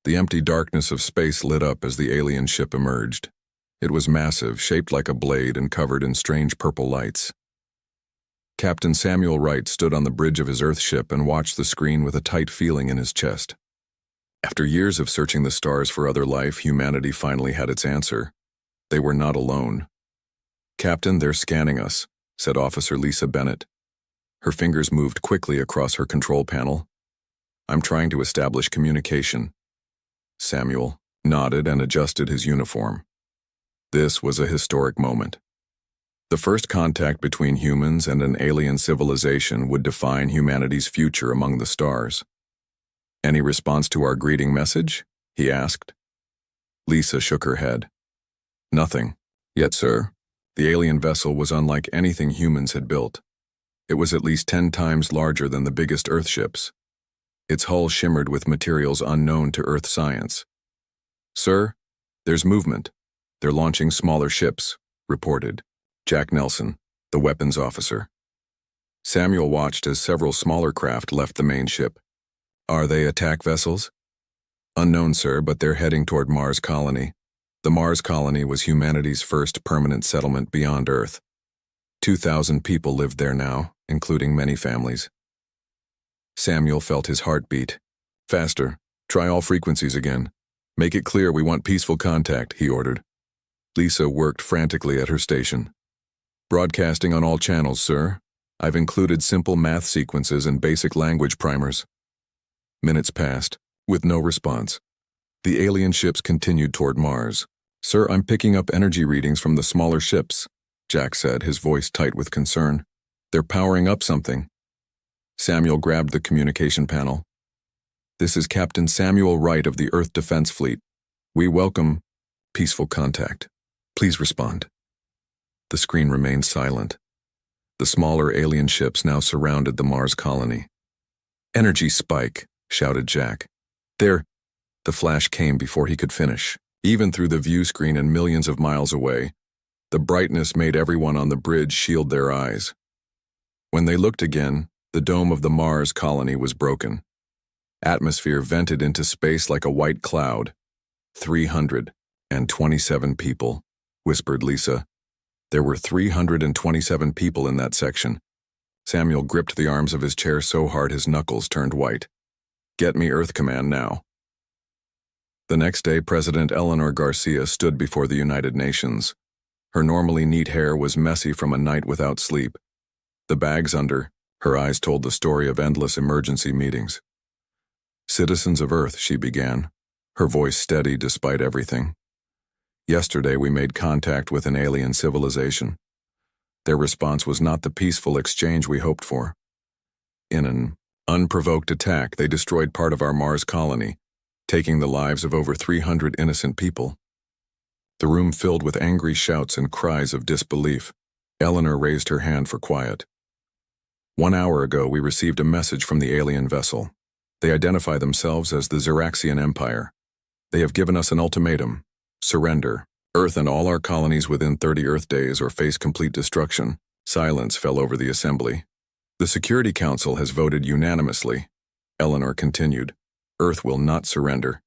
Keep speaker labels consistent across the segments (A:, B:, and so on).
A: The empty darkness of space lit up as the alien ship emerged. It was massive, shaped like a blade and covered in strange purple lights. Captain Samuel Wright stood on the bridge of his Earth ship and watched the screen with a tight feeling in his chest. After years of searching the stars for other life, humanity finally had its answer. They were not alone. "Captain, they're scanning us," said Officer Lisa Bennett. Her fingers moved quickly across her control panel. "I'm trying to establish communication." Samuel nodded and adjusted his uniform. This was a historic moment. The first contact between humans and an alien civilization would define humanity's future among the stars. "Any response to our greeting message?" he asked. Lisa shook her head. "Nothing. Yet, sir." The alien vessel was unlike anything humans had built. It was at least 10 times larger than the biggest Earth ships. Its hull shimmered with materials unknown to Earth science. "Sir, there's movement. They're launching smaller ships," reported Jack Nelson, the weapons officer. Samuel watched as several smaller craft left the main ship. "Are they attack vessels?" "Unknown, sir, but they're heading toward Mars Colony." The Mars Colony was humanity's first permanent settlement beyond Earth. 2,000 people lived there now, including many families. Samuel felt his heart beat. "Faster. Try all frequencies again. Make it clear we want peaceful contact," he ordered. Lisa worked frantically at her station. "Broadcasting on all channels, sir. I've included simple math sequences and basic language primers." Minutes passed, with no response. The alien ships continued toward Mars. "Sir, I'm picking up energy readings from the smaller ships," Jack said, his voice tight with concern. "They're powering up something." Samuel grabbed the communication panel. "This is Captain Samuel Wright of the Earth Defense Fleet. We welcome peaceful contact. Please respond." The screen remained silent. The smaller alien ships now surrounded the Mars colony. "Energy spike," shouted Jack. "There." The flash came before he could finish. Even through the view screen and millions of miles away, the brightness made everyone on the bridge shield their eyes. When they looked again, the dome of the Mars colony was broken. Atmosphere vented into space like a white cloud. 327 people, whispered Lisa. There were 327 people in that section. Samuel gripped the arms of his chair so hard his knuckles turned white. "Get me Earth Command now." The next day, President Eleanor Garcia stood before the United Nations. Her normally neat hair was messy from a night without sleep. The bags under her eyes told the story of endless emergency meetings. "Citizens of Earth," she began, her voice steady despite everything. "Yesterday we made contact with an alien civilization. Their response was not the peaceful exchange we hoped for. In an unprovoked attack, they destroyed part of our Mars colony, taking the lives of over 300 innocent people." The room filled with angry shouts and cries of disbelief. Eleanor raised her hand for quiet. "1 hour ago, we received a message from the alien vessel. They identify themselves as the Xeraxian Empire. They have given us an ultimatum: surrender. Earth and all our colonies within 30 Earth days or face complete destruction." Silence fell over the assembly. "The Security Council has voted unanimously," Eleanor continued. "Earth will not surrender.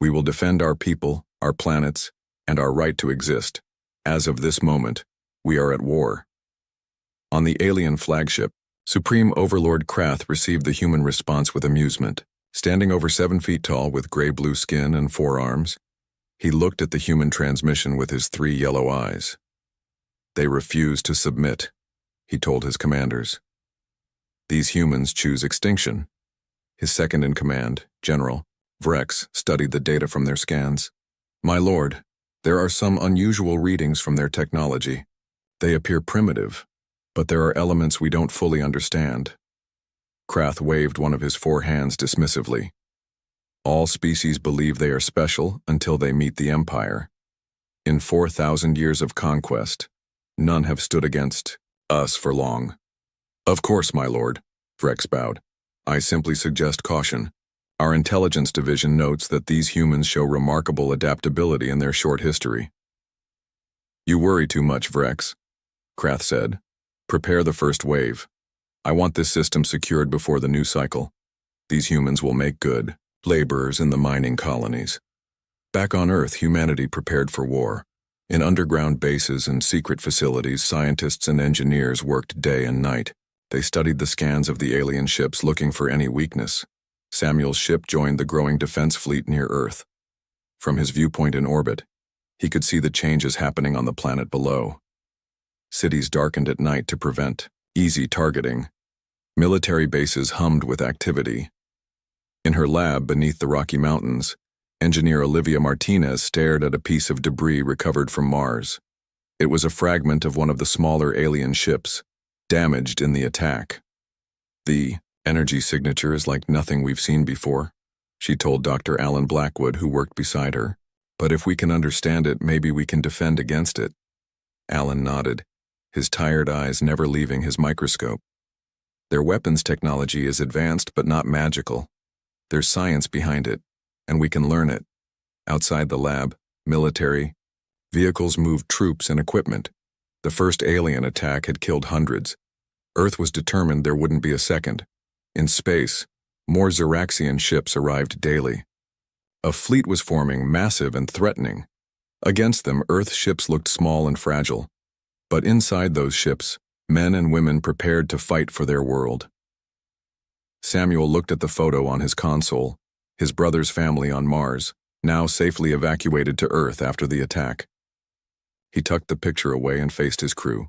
A: We will defend our people, our planets, and our right to exist. As of this moment, we are at war." On the alien flagship, Supreme Overlord Krath received the human response with amusement. Standing over 7 feet tall with gray-blue skin and 4 arms, he looked at the human transmission with his 3 yellow eyes. "They refuse to submit," he told his commanders. "These humans choose extinction." His second-in-command, General Vrex, studied the data from their scans. "My lord, there are some unusual readings from their technology. They appear primitive, but there are elements we don't fully understand." Krath waved one of his 4 hands dismissively. "All species believe they are special until they meet the Empire. In 4,000 years of conquest, none have stood against us for long." "Of course, my lord," Vrex bowed. "I simply suggest caution. Our intelligence division notes that these humans show remarkable adaptability in their short history." "You worry too much, Vrex," Krath said. "Prepare the first wave. I want this system secured before the new cycle. These humans will make good, laborers in the mining colonies. Back on Earth, humanity prepared for war. In underground bases and secret facilities, scientists and engineers worked day and night. They studied the scans of the alien ships, looking for any weakness. Samuel's ship joined the growing defense fleet near Earth. From his viewpoint in orbit, he could see the changes happening on the planet below. Cities darkened at night to prevent easy targeting. Military bases hummed with activity. In her lab beneath the Rocky Mountains, engineer Olivia Martinez stared at a piece of debris recovered from Mars. It was a fragment of one of the smaller alien ships, damaged in the attack. "The energy signature is like nothing we've seen before," she told Dr. Alan Blackwood, who worked beside her. "But if we can understand it, maybe we can defend against it." Alan nodded, his tired eyes never leaving his microscope. "Their weapons technology is advanced but not magical. There's science behind it, and we can learn it." Outside the lab, military vehicles moved troops and equipment. The first alien attack had killed hundreds. Earth was determined there wouldn't be a second. In space, more Xeraxian ships arrived daily. A fleet was forming, massive and threatening. Against them, Earth ships looked small and fragile. But inside those ships, men and women prepared to fight for their world. Samuel looked at the photo on his console, his brother's family on Mars, now safely evacuated to Earth after the attack. He tucked the picture away and faced his crew.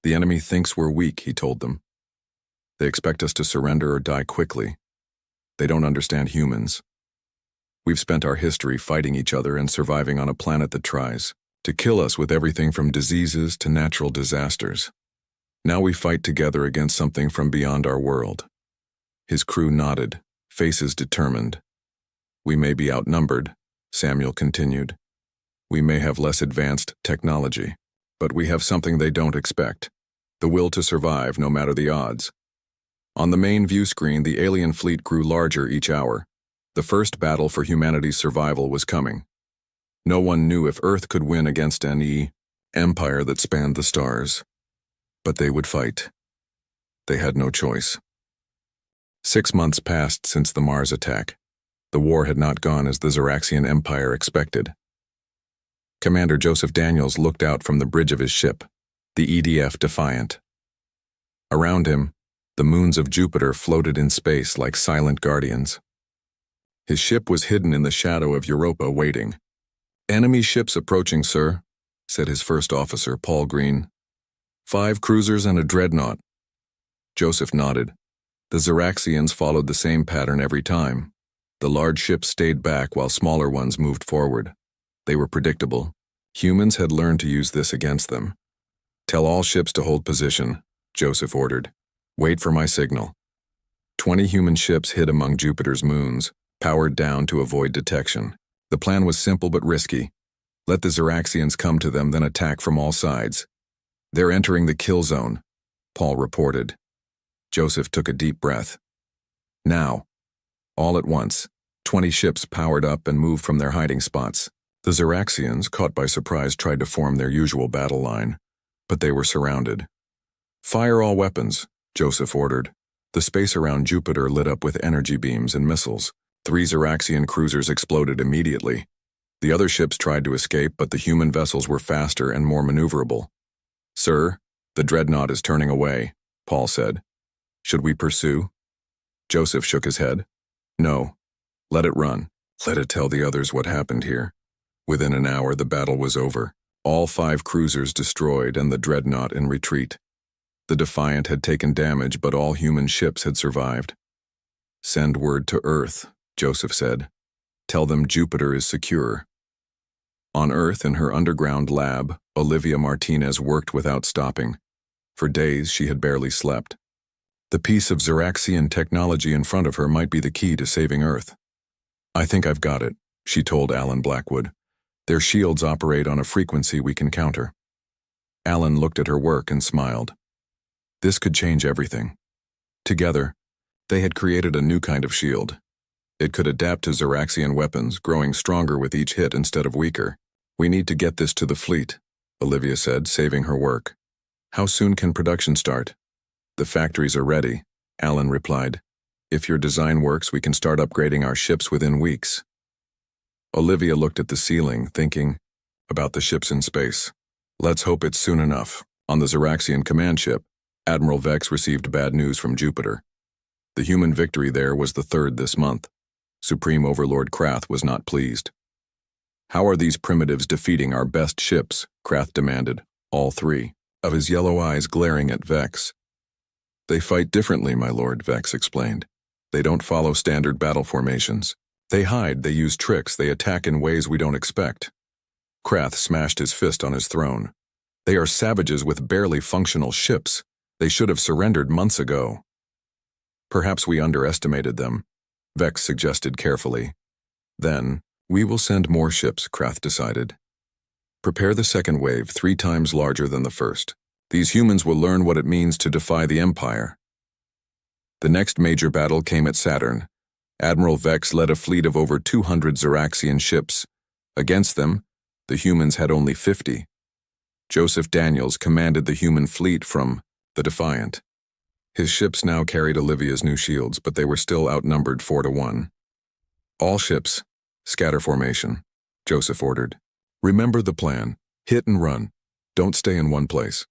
A: "The enemy thinks we're weak," he told them. "They expect us to surrender or die quickly. They don't understand humans. We've spent our history fighting each other and surviving on a planet that tries to kill us with everything from diseases to natural disasters. Now we fight together against something from beyond our world." His crew nodded, faces determined. "We may be outnumbered," Samuel continued. "We may have less advanced technology, but we have something they don't expect: the will to survive no matter the odds." On the main view screen, the alien fleet grew larger each hour. The first battle for humanity's survival was coming. No one knew if Earth could win against an empire that spanned the stars. But they would fight. They had no choice. 6 months passed since the Mars attack. The war had not gone as the Xeraxian Empire expected. Commander Joseph Daniels looked out from the bridge of his ship, the EDF Defiant. Around him, the moons of Jupiter floated in space like silent guardians. His ship was hidden in the shadow of Europa, waiting. "Enemy ships approaching, sir," said his first officer, Paul Green. 5 cruisers and a dreadnought." Joseph nodded. The Xeraxians followed the same pattern every time. The large ships stayed back while smaller ones moved forward. They were predictable. Humans had learned to use this against them. "Tell all ships to hold position," Joseph ordered. "Wait for my signal." 20 human ships hid among Jupiter's moons, powered down to avoid detection. The plan was simple but risky. Let the Xeraxians come to them, then attack from all sides. "They're entering the kill zone," Paul reported. Joseph took a deep breath. Now, all at once, 20 ships powered up and moved from their hiding spots. The Xeraxians, caught by surprise, tried to form their usual battle line, but they were surrounded. "Fire all weapons," Joseph ordered. The space around Jupiter lit up with energy beams and missiles. 3 Xeraxian cruisers exploded immediately. The other ships tried to escape, but the human vessels were faster and more maneuverable. "Sir, the dreadnought is turning away," Paul said. "Should we pursue?" Joseph shook his head. "No. Let it run. Let it tell the others what happened here." Within an hour, the battle was over. All 5 cruisers destroyed and the dreadnought in retreat. The Defiant had taken damage, but all human ships had survived. "Send word to Earth," Joseph said. "Tell them Jupiter is secure." On Earth, in her underground lab, Olivia Martinez worked without stopping. For days, she had barely slept. The piece of Xeraxian technology in front of her might be the key to saving Earth. "I think I've got it," she told Alan Blackwood. "Their shields operate on a frequency we can counter." Alan looked at her work and smiled. This could change everything. Together, they had created a new kind of shield. It could adapt to Xeraxian weapons, growing stronger with each hit instead of weaker. "We need to get this to the fleet," Olivia said, saving her work. "How soon can production start?" "The factories are ready," Alan replied. If your design works, we can start upgrading our ships within weeks. Olivia looked at the ceiling, thinking about the ships in space. Let's hope it's soon enough. On the Xeraxian command ship, Admiral Vex received bad news from Jupiter. The human victory there was the third this month. Supreme Overlord Krath was not pleased. How are these primitives defeating our best ships? Krath demanded, all three of his yellow eyes glaring at Vex. They fight differently, my lord, Vex explained. They don't follow standard battle formations. They hide, they use tricks, they attack in ways we don't expect. Krath smashed his fist on his throne. They are savages with barely functional ships. They should have surrendered months ago. Perhaps we underestimated them, Vex suggested carefully. Then, we will send more ships, Krath decided. Prepare the second wave 3 times larger than the first. These humans will learn what it means to defy the Empire. The next major battle came at Saturn. Admiral Vex led a fleet of over 200 Xeraxian ships. Against them, the humans had only 50. Joseph Daniels commanded the human fleet from the Defiant. His ships now carried Olivia's new shields, but they were still outnumbered 4-1. All ships, scatter formation, Joseph ordered. Remember the plan. Hit and run. Don't stay in one place.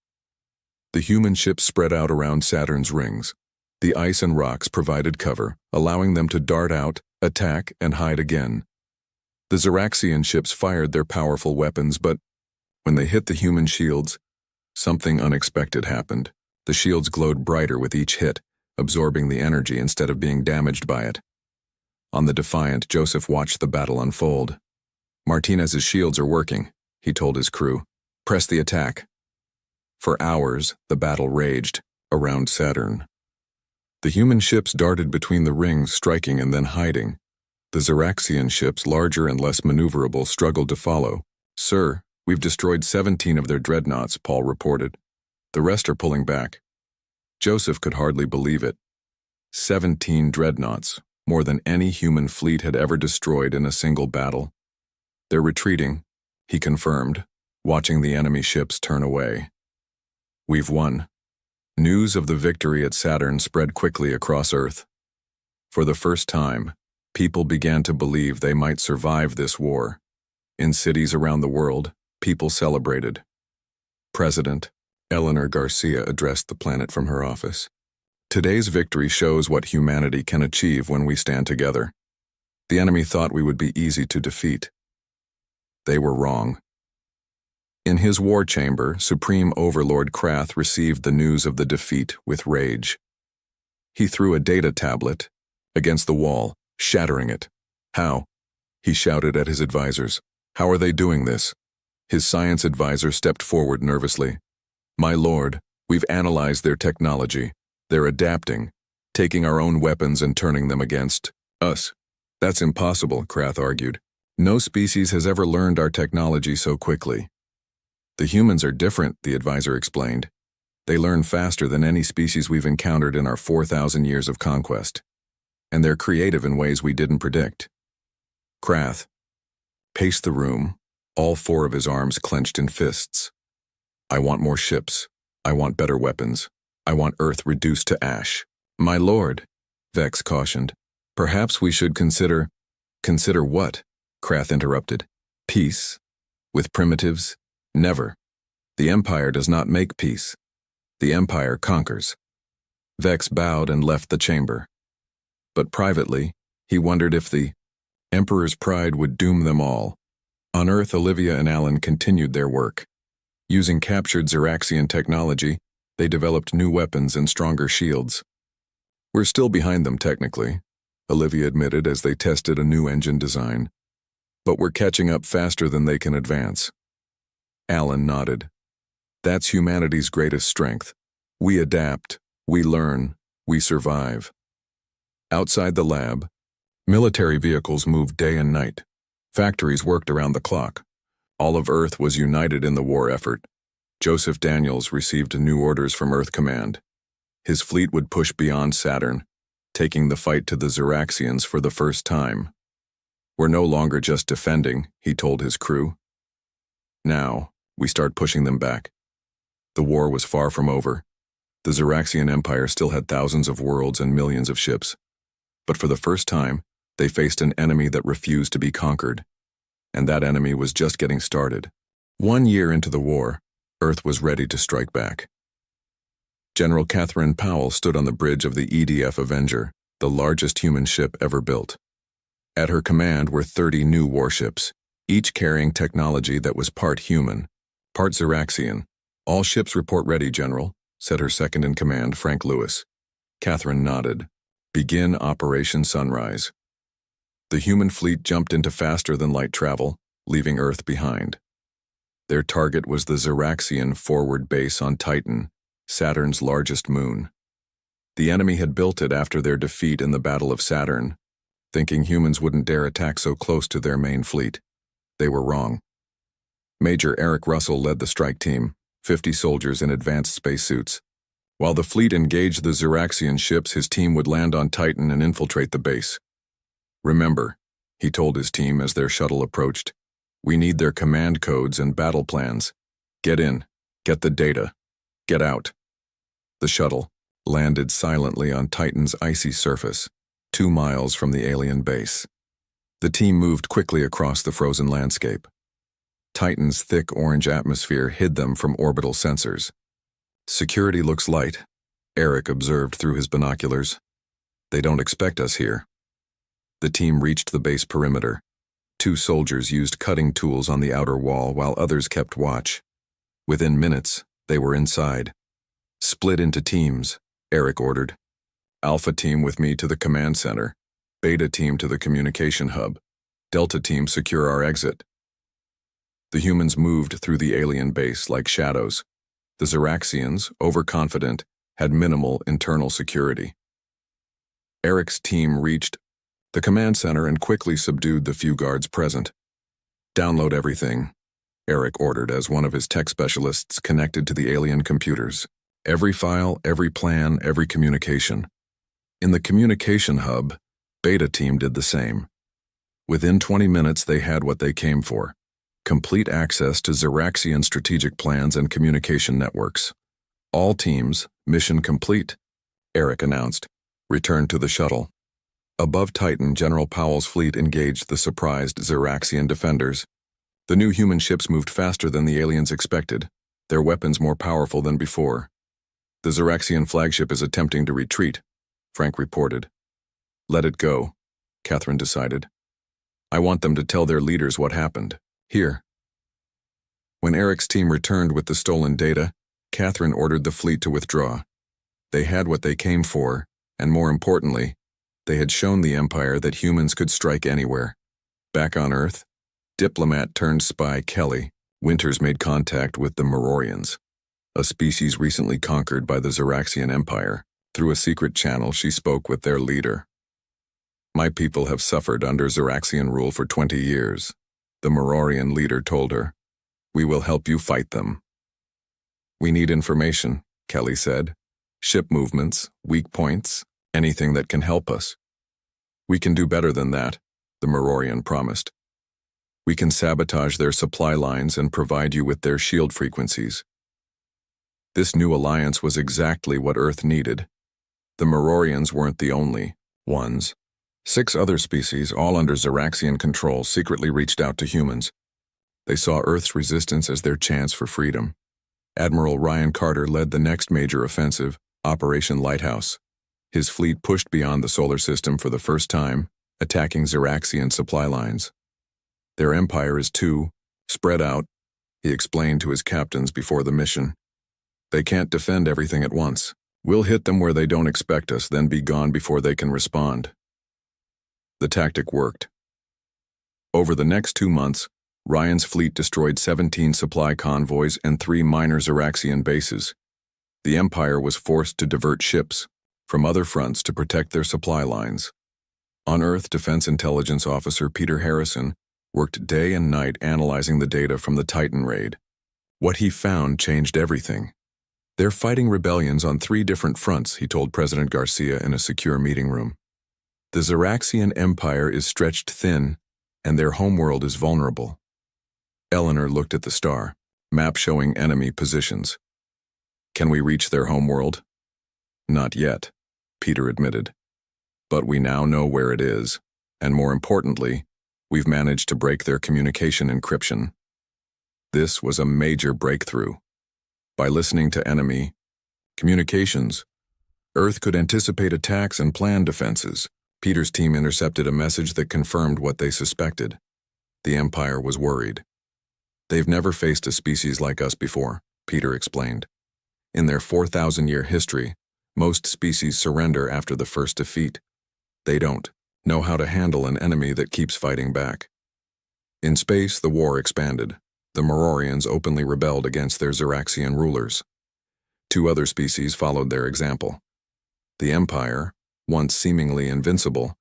A: The human ships spread out around Saturn's rings. The ice and rocks provided cover, allowing them to dart out, attack, and hide again. The Xeraxian ships fired their powerful weapons, but when they hit the human shields, something unexpected happened. The shields glowed brighter with each hit, absorbing the energy instead of being damaged by it. On the Defiant, Joseph watched the battle unfold. Martinez's shields are working, he told his crew. Press the attack. For hours, the battle raged around Saturn. The human ships darted between the rings, striking and then hiding. The Xeraxian ships, larger and less maneuverable, struggled to follow. Sir, we've destroyed 17 of their dreadnoughts, Paul reported. The rest are pulling back. Joseph could hardly believe it. 17 dreadnoughts, more than any human fleet had ever destroyed in a single battle. They're retreating, he confirmed, watching the enemy ships turn away. We've won. News of the victory at Saturn spread quickly across Earth. For the first time, people began to believe they might survive this war. In cities around the world, people celebrated. President Eleanor Garcia addressed the planet from her office. Today's victory shows what humanity can achieve when we stand together. The enemy thought we would be easy to defeat. They were wrong. In his war chamber, Supreme Overlord Krath received the news of the defeat with rage. He threw a data tablet against the wall, shattering it. How? He shouted at his advisors. How are they doing this? His science advisor stepped forward nervously. My lord, we've analyzed their technology. They're adapting, taking our own weapons and turning them against us. That's impossible, Krath argued. No species has ever learned our technology so quickly. The humans are different, the advisor explained. They learn faster than any species we've encountered in our 4,000 years of conquest. And they're creative in ways we didn't predict. Krath paced the room, all 4 of his arms clenched in fists. I want more ships. I want better weapons. I want Earth reduced to ash. My lord, Vex cautioned. Perhaps we should consider... Consider what? Krath interrupted. Peace? With primitives? Never. The Empire does not make peace. The Empire conquers. Vex bowed and left the chamber. But privately, he wondered if the Emperor's pride would doom them all. On Earth, Olivia and Alan continued their work. Using captured Xeraxian technology, they developed new weapons and stronger shields. We're still behind them technically, Olivia admitted as they tested a new engine design. But we're catching up faster than they can advance. Alan nodded. That's humanity's greatest strength. We adapt, we learn, we survive. Outside the lab, military vehicles moved day and night. Factories worked around the clock. All of Earth was united in the war effort. Joseph Daniels received new orders from Earth Command. His fleet would push beyond Saturn, taking the fight to the Xeraxians for the first time. We're no longer just defending, he told his crew. Now, we start pushing them back. The war was far from over. The Xeraxian Empire still had thousands of worlds and millions of ships, But for the first time, they faced an enemy that refused to be conquered. And that enemy was just getting started. 1 year into the war, Earth was ready to strike back. General Catherine Powell stood on the bridge of the EDF Avenger, the largest human ship ever built. At her command were 30 new warships, each carrying technology that was part human, part Xeraxian. "All ships report ready, General," said her second-in-command, Frank Lewis. Catherine nodded. "Begin Operation Sunrise." The human fleet jumped into faster-than-light travel, leaving Earth behind. Their target was the Xeraxian forward base on Titan, Saturn's largest moon. The enemy had built it after their defeat in the Battle of Saturn, thinking humans wouldn't dare attack so close to their main fleet. They were wrong. Major Eric Russell led the strike team, 50 soldiers in advanced spacesuits. While the fleet engaged the Xeraxian ships, his team would land on Titan and infiltrate the base. "Remember," he told his team as their shuttle approached, "we need their command codes and battle plans. Get in, get the data, get out." The shuttle landed silently on Titan's icy surface, 2 miles from the alien base. The team moved quickly across the frozen landscape. Titan's thick orange atmosphere hid them from orbital sensors. "Security looks light," Eric observed through his binoculars. "They don't expect us here." The team reached the base perimeter. 2 soldiers used cutting tools on the outer wall while others kept watch. Within minutes, they were inside. "Split into teams," Eric ordered. "Alpha team with me to the command center. Beta team to the communication hub. Delta team secure our exit." The humans moved through the alien base like shadows. The Xeraxians, overconfident, had minimal internal security. Eric's team reached the command center and quickly subdued the few guards present. "Download everything," Eric ordered as one of his tech specialists connected to the alien computers. "Every file, every plan, every communication." In the communication hub, Beta team did the same. Within 20 minutes, they had what they came for: complete access to Xeraxian strategic plans and communication networks. "All teams, mission complete," Eric announced. "Return to the shuttle." Above Titan, General Powell's fleet engaged the surprised Xeraxian defenders. The new human ships moved faster than the aliens expected, their weapons more powerful than before. "The Xeraxian flagship is attempting to retreat," Frank reported. "Let it go," Catherine decided. "I want them to tell their leaders what happened. Here." When Eric's team returned with the stolen data, Catherine ordered the fleet to withdraw. They had what they came for, and more importantly, they had shown the Empire that humans could strike anywhere. Back on Earth, diplomat-turned-spy Kelly Winters made contact with the Mororians, a species recently conquered by the Xeraxian Empire. Through a secret channel, she spoke with their leader. "My people have suffered under Xeraxian rule for 20 years, the Mororian leader told her. "We will help you fight them." "We need information," Kelly said. "Ship movements, weak points, anything that can help us." "We can do better than that," the Mororian promised. "We can sabotage their supply lines and provide you with their shield frequencies." This new alliance was exactly what Earth needed. The Mororians weren't the only ones. 6 other species, all under Xeraxian control, secretly reached out to humans. They saw Earth's resistance as their chance for freedom. Admiral Ryan Carter led the next major offensive, Operation Lighthouse. His fleet pushed beyond the solar system for the first time, attacking Xeraxian supply lines. "Their empire is too spread out," he explained to his captains before the mission. "They can't defend everything at once. We'll hit them where they don't expect us, then be gone before they can respond." The tactic worked. Over the next 2 months, Ryan's fleet destroyed 17 supply convoys and 3 minor Xeraxian bases. The Empire was forced to divert ships from other fronts to protect their supply lines. On Earth, Defense Intelligence Officer Peter Harrison worked day and night analyzing the data from the Titan raid. What he found changed everything. "They're fighting rebellions on 3 different fronts," he told President Garcia in a secure meeting room. "The Xeraxian Empire is stretched thin, and their homeworld is vulnerable." Eleanor looked at the star, map showing enemy positions. "Can we reach their homeworld?" "Not yet," Peter admitted. But we now know where it is, and more importantly, we've managed to break their communication encryption. This was a major breakthrough. By listening to enemy communications, Earth could anticipate attacks and plan defenses. Peter's team intercepted a message that confirmed what they suspected. The Empire was worried. They've never faced a species like us before, Peter explained. In their 4,000-year history, most species surrender after the first defeat. They don't know how to handle an enemy that keeps fighting back. In space, the war expanded. The Mororians openly rebelled against their Xeraxian rulers. 2 other species followed their example. The Empire, once seemingly invincible,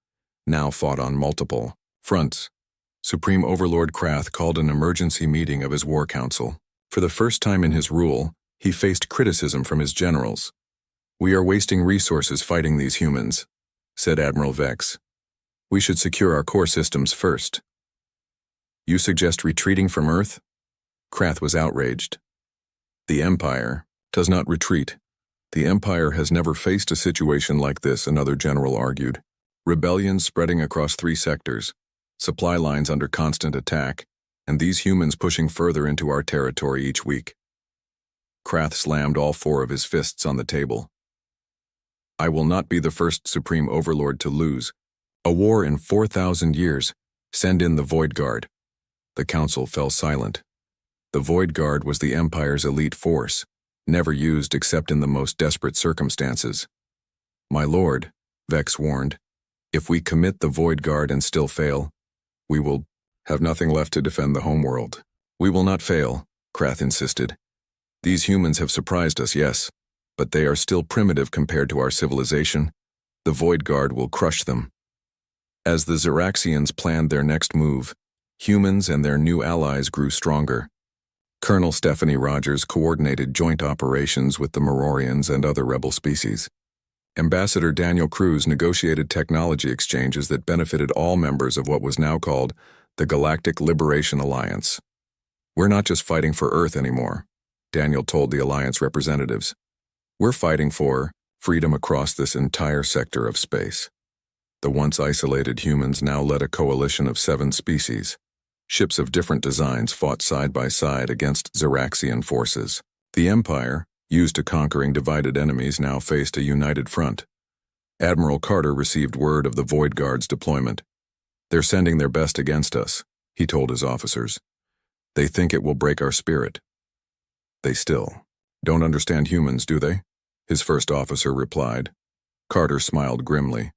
A: now fought on multiple fronts. Supreme Overlord Krath called an emergency meeting of his war council. For the first time in his rule, he faced criticism from his generals. "We are wasting resources fighting these humans," said Admiral Vex. "We should secure our core systems first." "You suggest retreating from Earth?" Krath was outraged. "The Empire does not retreat. The Empire has never faced a situation like this," another general argued. "Rebellions spreading across 3 sectors, supply lines under constant attack, and these humans pushing further into our territory each week." Krath slammed all 4 of his fists on the table. "I will not be the first Supreme Overlord to lose. A war in 4,000 years. Send in the Void Guard." The council fell silent. The Void Guard was the Empire's elite force, never used except in the most desperate circumstances. "My lord," Vex warned, "if we commit the Void Guard and still fail, we will have nothing left to defend the homeworld." "We will not fail," Krath insisted. "These humans have surprised us, yes, but they are still primitive compared to our civilization. The Void Guard will crush them." As the Xeraxians planned their next move, humans and their new allies grew stronger. Colonel Stephanie Rogers coordinated joint operations with the Mororians and other rebel species. Ambassador Daniel Cruz negotiated technology exchanges that benefited all members of what was now called the Galactic Liberation Alliance. "We're not just fighting for Earth anymore," Daniel told the Alliance representatives. "We're fighting for freedom across this entire sector of space." The once isolated humans now led a coalition of 7 species. Ships of different designs fought side by side against Xeraxian forces. The Empire, used to conquering divided enemies, now faced a united front. Admiral Carter received word of the Void Guard's deployment. "They're sending their best against us," he told his officers. "They think it will break our spirit." "They still don't understand humans, do they?" his first officer replied. Carter smiled grimly.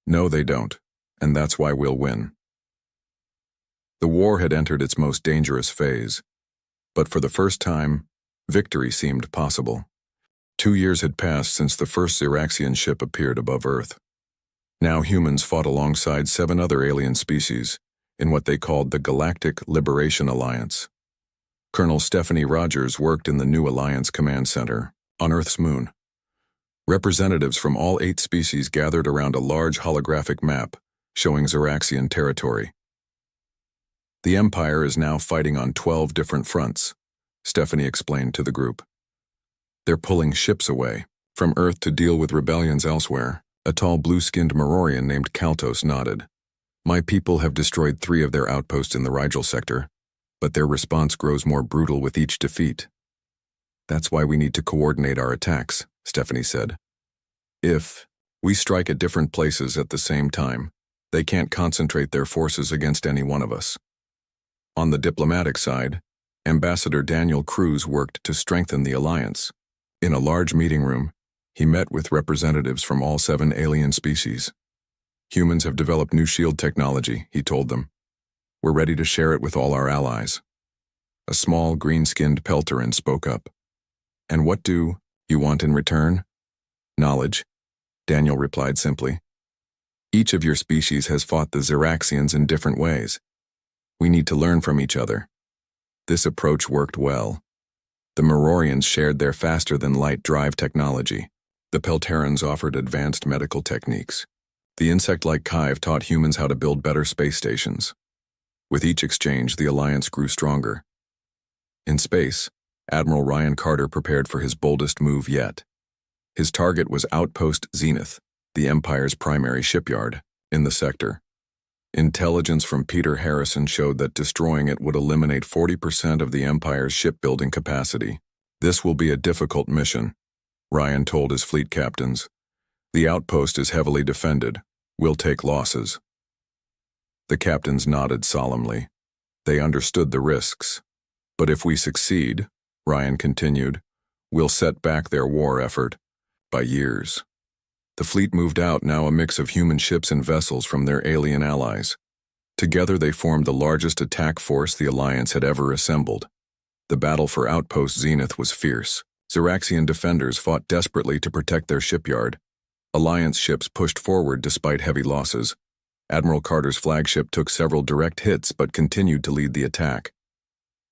A: "No, they don't, and that's why we'll win." The war had entered its most dangerous phase, but for the first time, victory seemed possible. 2 years had passed since the first Xeraxian ship appeared above Earth. Now humans fought alongside 7 other alien species in what they called the Galactic Liberation Alliance. Colonel Stephanie Rogers worked in the new Alliance Command Center on Earth's moon. Representatives from all 8 species gathered around a large holographic map showing Xeraxian territory. "The Empire is now fighting on 12 different fronts," Stephanie explained to the group. "They're pulling ships away from Earth to deal with rebellions elsewhere." A tall blue-skinned Mororian named Kaltos nodded. "My people have destroyed 3 of their outposts in the Rigel sector, but their response grows more brutal with each defeat. That's why we need to coordinate our attacks," Stephanie said. "If we strike at different places at the same time, they can't concentrate their forces against any one of us." On the diplomatic side, Ambassador Daniel Cruz worked to strengthen the alliance. In a large meeting room, he met with representatives from all 7 alien species. "Humans have developed new shield technology," he told them. "We're ready to share it with all our allies." A small, green-skinned Pelteran spoke up. "And what do you want in return?" "Knowledge," Daniel replied simply. "Each of your species has fought the Xeraxians in different ways. We need to learn from each other." This approach worked well. The Mororians shared their faster-than-light drive technology. The Pelterans offered advanced medical techniques. The insect-like Kive taught humans how to build better space stations. With each exchange, the alliance grew stronger. In space, Admiral Ryan Carter prepared for his boldest move yet. His target was Outpost Zenith, the Empire's primary shipyard, in the sector. Intelligence from Peter Harrison showed that destroying it would eliminate 40% of the Empire's shipbuilding capacity. This will be a difficult mission, Ryan told his fleet captains. The outpost is heavily defended. We'll take losses. The captains nodded solemnly. They understood the risks. But if we succeed, Ryan continued, we'll set back their war effort by years. The fleet moved out, now a mix of human ships and vessels from their alien allies. Together they formed the largest attack force the Alliance had ever assembled. The battle for Outpost Zenith was fierce. Zeraxian defenders fought desperately to protect their shipyard. Alliance ships pushed forward despite heavy losses. Admiral Carter's flagship took several direct hits but continued to lead the attack.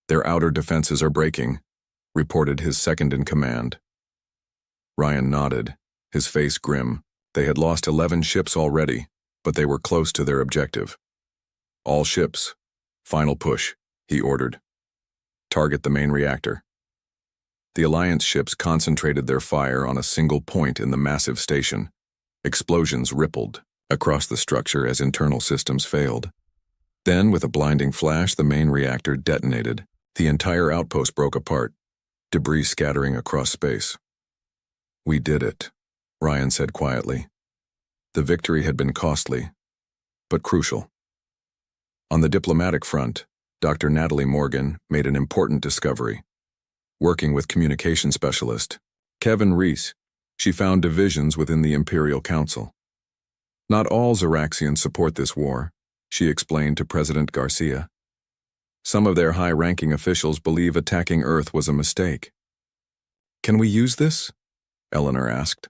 A: Their outer defenses are breaking, reported his second-in-command. Ryan nodded, his face grim. They had lost 11 ships already, but they were close to their objective. All ships, final push, he ordered. Target the main reactor. The Alliance ships concentrated their fire on a single point in the massive station. Explosions rippled across the structure as internal systems failed. Then, with a blinding flash, the main reactor detonated. The entire outpost broke apart, debris scattering across space. We did it, Ryan said quietly. The victory had been costly, but crucial. On the diplomatic front, Dr. Natalie Morgan made an important discovery. Working with communication specialist Kevin Reese, she found divisions within the Imperial Council. Not all Zeraxians support this war, she explained to President Garcia. Some of their high-ranking officials believe attacking Earth was a mistake. Can we use this? Eleanor asked.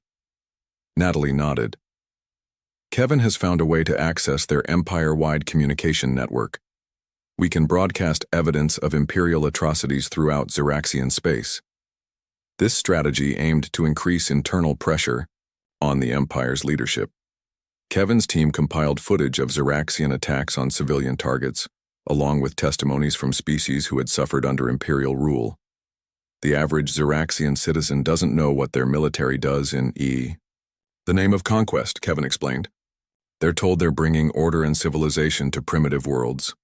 A: Natalie nodded. Kevin has found a way to access their empire-wide communication network. We can broadcast evidence of Imperial atrocities throughout Zeraxian space. This strategy aimed to increase internal pressure on the Empire's leadership. Kevin's team compiled footage of Zeraxian attacks on civilian targets, along with testimonies from species who had suffered under Imperial rule. The average Zeraxian citizen doesn't know what their military does in the name of conquest, Kevin explained. They're told they're bringing order and civilization to primitive worlds.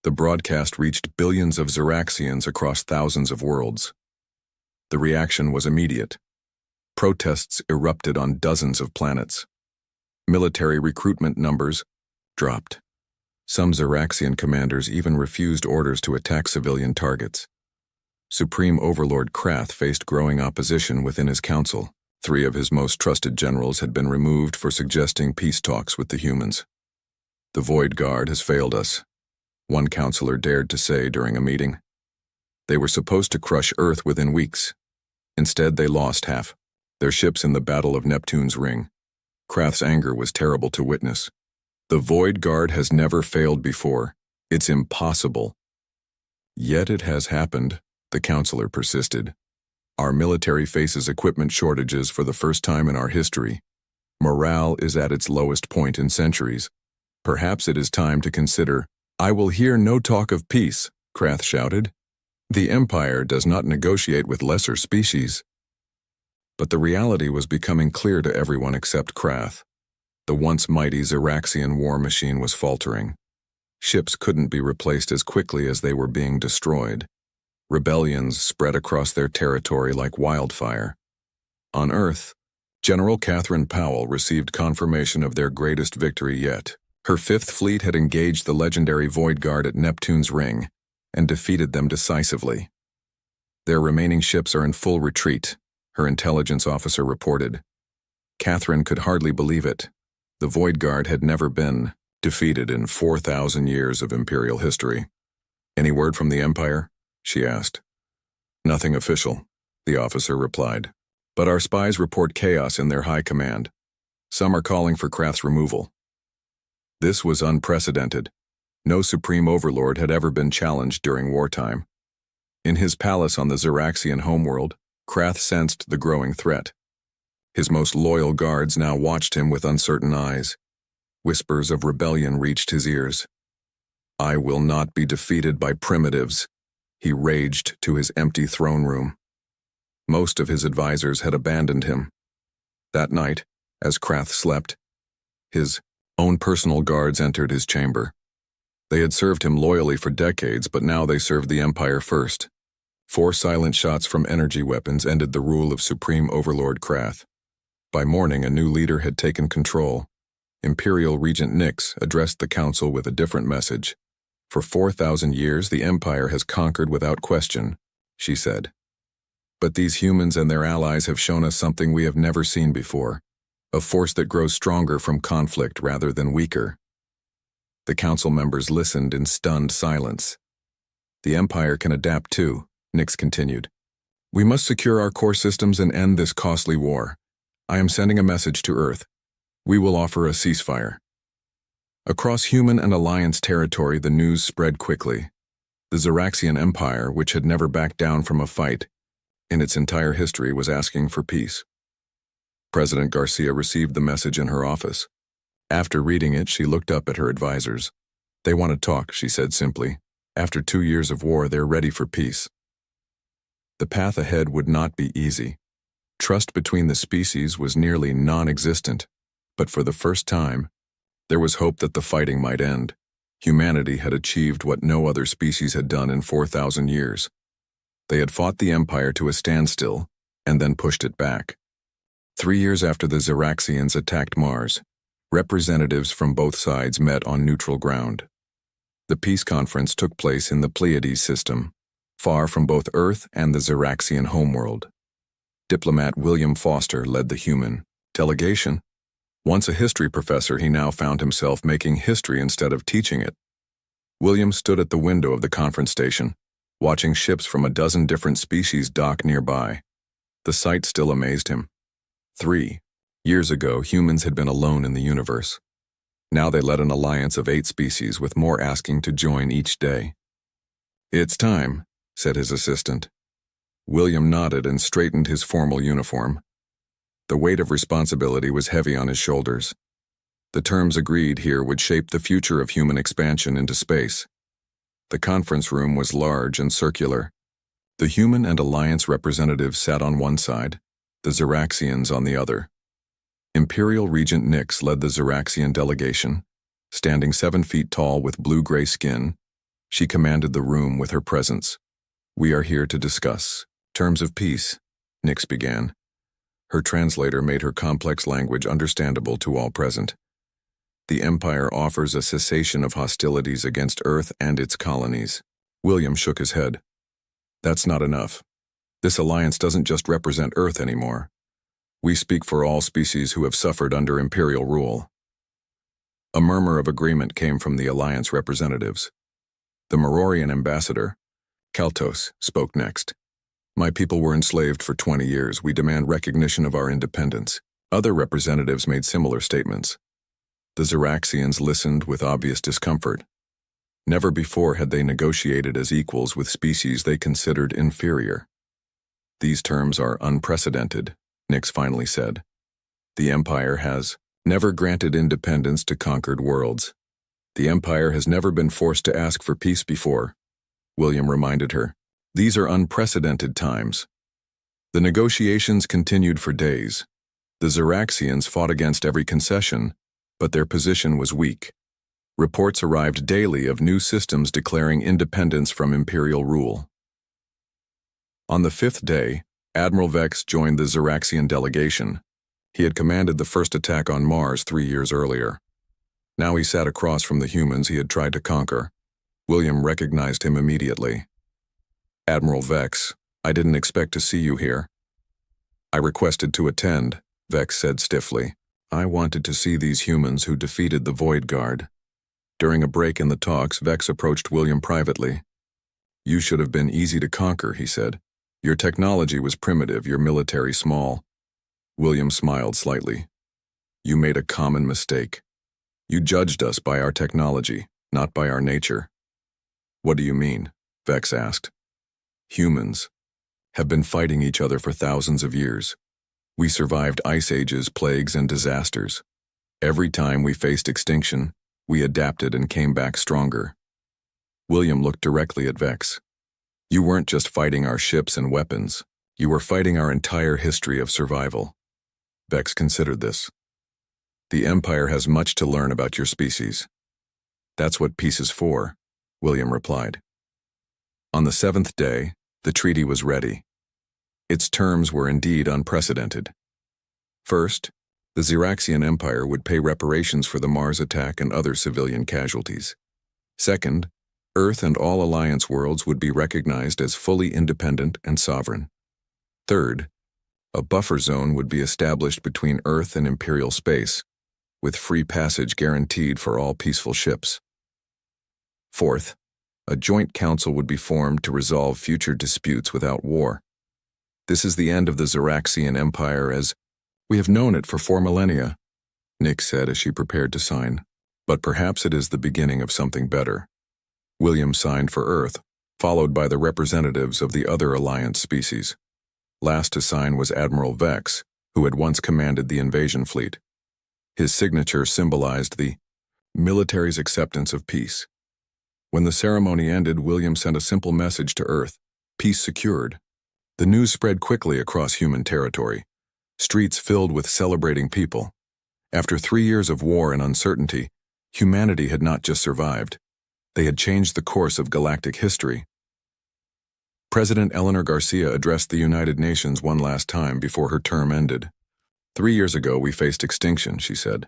A: The broadcast reached billions of Zeraxians across thousands of worlds. The reaction was immediate. Protests erupted on dozens of planets. Military recruitment numbers dropped. Some Zeraxian commanders even refused orders to attack civilian targets. Supreme Overlord Krath faced growing opposition within his council. 3 of his most trusted generals had been removed for suggesting peace talks with the humans. The Void Guard has failed us, one counselor dared to say during a meeting. They were supposed to crush Earth within weeks. Instead, they lost half their ships in the Battle of Neptune's Ring. Krath's anger was terrible to witness. The Void Guard has never failed before. It's impossible. Yet it has happened, the counselor persisted. Our military faces equipment shortages for the first time in our history. Morale is at its lowest point in centuries. Perhaps it is time to consider. I will hear no talk of peace, Krath shouted. The Empire does not negotiate with lesser species. But the reality was becoming clear to everyone except Krath. The once mighty Zeraxian war machine was faltering. Ships couldn't be replaced as quickly as they were being destroyed. Rebellions spread across their territory like wildfire. On Earth, General Catherine Powell received confirmation of their greatest victory yet. Her 5th Fleet had engaged the legendary Void Guard at Neptune's Ring and defeated them decisively. Their remaining ships are in full retreat, her intelligence officer reported. Catherine could hardly believe it. The Void Guard had never been defeated in 4,000 years of Imperial history. Any word from the Empire? She asked. Nothing official, the officer replied. But our spies report chaos in their high command. Some are calling for Krath's removal. This was unprecedented. No Supreme Overlord had ever been challenged during wartime. In his palace on the Zeraxian homeworld, Krath sensed the growing threat. His most loyal guards now watched him with uncertain eyes. Whispers of rebellion reached his ears. I will not be defeated by primitives, he raged to his empty throne room. Most of his advisors had abandoned him. That night, As Krath slept, his own personal guards entered his chamber. They had served him loyally for decades, but now they served the Empire first. 4 silent shots from energy weapons ended the rule of Supreme Overlord Krath. By morning, a new leader had taken control. Imperial Regent Nyx addressed the Council with a different message. For 4,000 years, the Empire has conquered without question, she said. But these humans and their allies have shown us something we have never seen before, a force that grows stronger from conflict rather than weaker. The Council members listened in stunned silence. The Empire can adapt too, Nyx continued. We must secure our core systems and end this costly war. I am sending a message to Earth. We will offer a ceasefire. Across human and Alliance territory, the news spread quickly. The Zeraxian Empire, which had never backed down from a fight in its entire history, was asking for peace. President Garcia received the message in her office. After reading it, she looked up at her advisors. They want to talk, she said simply. After 2 years of war, they're ready for peace. The path ahead would not be easy. Trust between the species was nearly non-existent, but for the first time, there was hope that the fighting might end. Humanity had achieved what no other species had done in 4,000 years. They had fought the Empire to a standstill, and then pushed it back. 3 years after the Zeraxians attacked Mars, representatives from both sides met on neutral ground. The peace conference took place in the Pleiades system, far from both Earth and the Zeraxian homeworld. Diplomat William Foster led the human delegation. Once a history professor, he now found himself making history instead of teaching it. William stood at the window of the conference station, watching ships from a dozen different species dock nearby. The sight still amazed him. 3 years ago, humans had been alone in the universe. Now they led an alliance of 8 species, with more asking to join each day. It's time, said his assistant. William nodded and straightened his formal uniform. The weight of responsibility was heavy on his shoulders. The terms agreed here would shape the future of human expansion into space. The conference room was large and circular. The human and Alliance representatives sat on one side, the Zeraxians on the other. Imperial Regent Nyx led the Zeraxian delegation. Standing 7 feet tall with blue-gray skin, she commanded the room with her presence. We are here to discuss terms of peace, Nyx began. Her translator made her complex language understandable to all present. The Empire offers a cessation of hostilities against Earth and its colonies. William shook his head. That's not enough. This alliance doesn't just represent Earth anymore. We speak for all species who have suffered under Imperial rule. A murmur of agreement came from the Alliance representatives. The Merorian ambassador, Kaltos, spoke next. My people were enslaved for 20 years. We demand recognition of our independence. Other representatives made similar statements. The Zeraxians listened with obvious discomfort. Never before had they negotiated as equals with species they considered inferior. These terms are unprecedented, Nyx finally said. The Empire has never granted independence to conquered worlds. The Empire has never been forced to ask for peace before, William reminded her. These are unprecedented times. The negotiations continued for days. The Zeraxians fought against every concession, but their position was weak. Reports arrived daily of new systems declaring independence from Imperial rule. On the 5th day, Admiral Vex joined the Zeraxian delegation. He had commanded the first attack on Mars 3 years earlier. Now he sat across from the humans he had tried to conquer. William recognized him immediately. Admiral Vex, I didn't expect to see you here. I requested to attend, Vex said stiffly. I wanted to see these humans who defeated the Void Guard. During a break in the talks, Vex approached William privately. You should have been easy to conquer, he said. Your technology was primitive, your military small. William smiled slightly. You made a common mistake. You judged us by our technology, not by our nature. What do you mean? Vex asked. Humans have been fighting each other for thousands of years. We survived ice ages, plagues, and disasters. Every time we faced extinction, we adapted and came back stronger. William looked directly at Vex. You weren't just fighting our ships and weapons. You were fighting our entire history of survival. Vex considered this. The Empire has much to learn about your species. That's what peace is for, William replied. On the 7th day, the treaty was ready. Its terms were indeed unprecedented. First, the Xeraxian Empire would pay reparations for the Mars attack and other civilian casualties. Second, Earth and all Alliance worlds would be recognized as fully independent and sovereign. Third, a buffer zone would be established between Earth and Imperial space, with free passage guaranteed for all peaceful ships. Fourth, a joint council would be formed to resolve future disputes without war. This is the end of the Xeraxian Empire as we have known it for 4 millennia, Nick said as she prepared to sign. But perhaps it is the beginning of something better. William signed for Earth, followed by the representatives of the other Alliance species. Last to sign was Admiral Vex, who had once commanded the invasion fleet. His signature symbolized the military's acceptance of peace. When the ceremony ended, William sent a simple message to Earth: peace secured. The news spread quickly across human territory, streets filled with celebrating people. After 3 years of war and uncertainty, humanity had not just survived. They had changed the course of galactic history. President Eleanor Garcia addressed the United Nations one last time before her term ended. 3 years ago, we faced extinction, she said.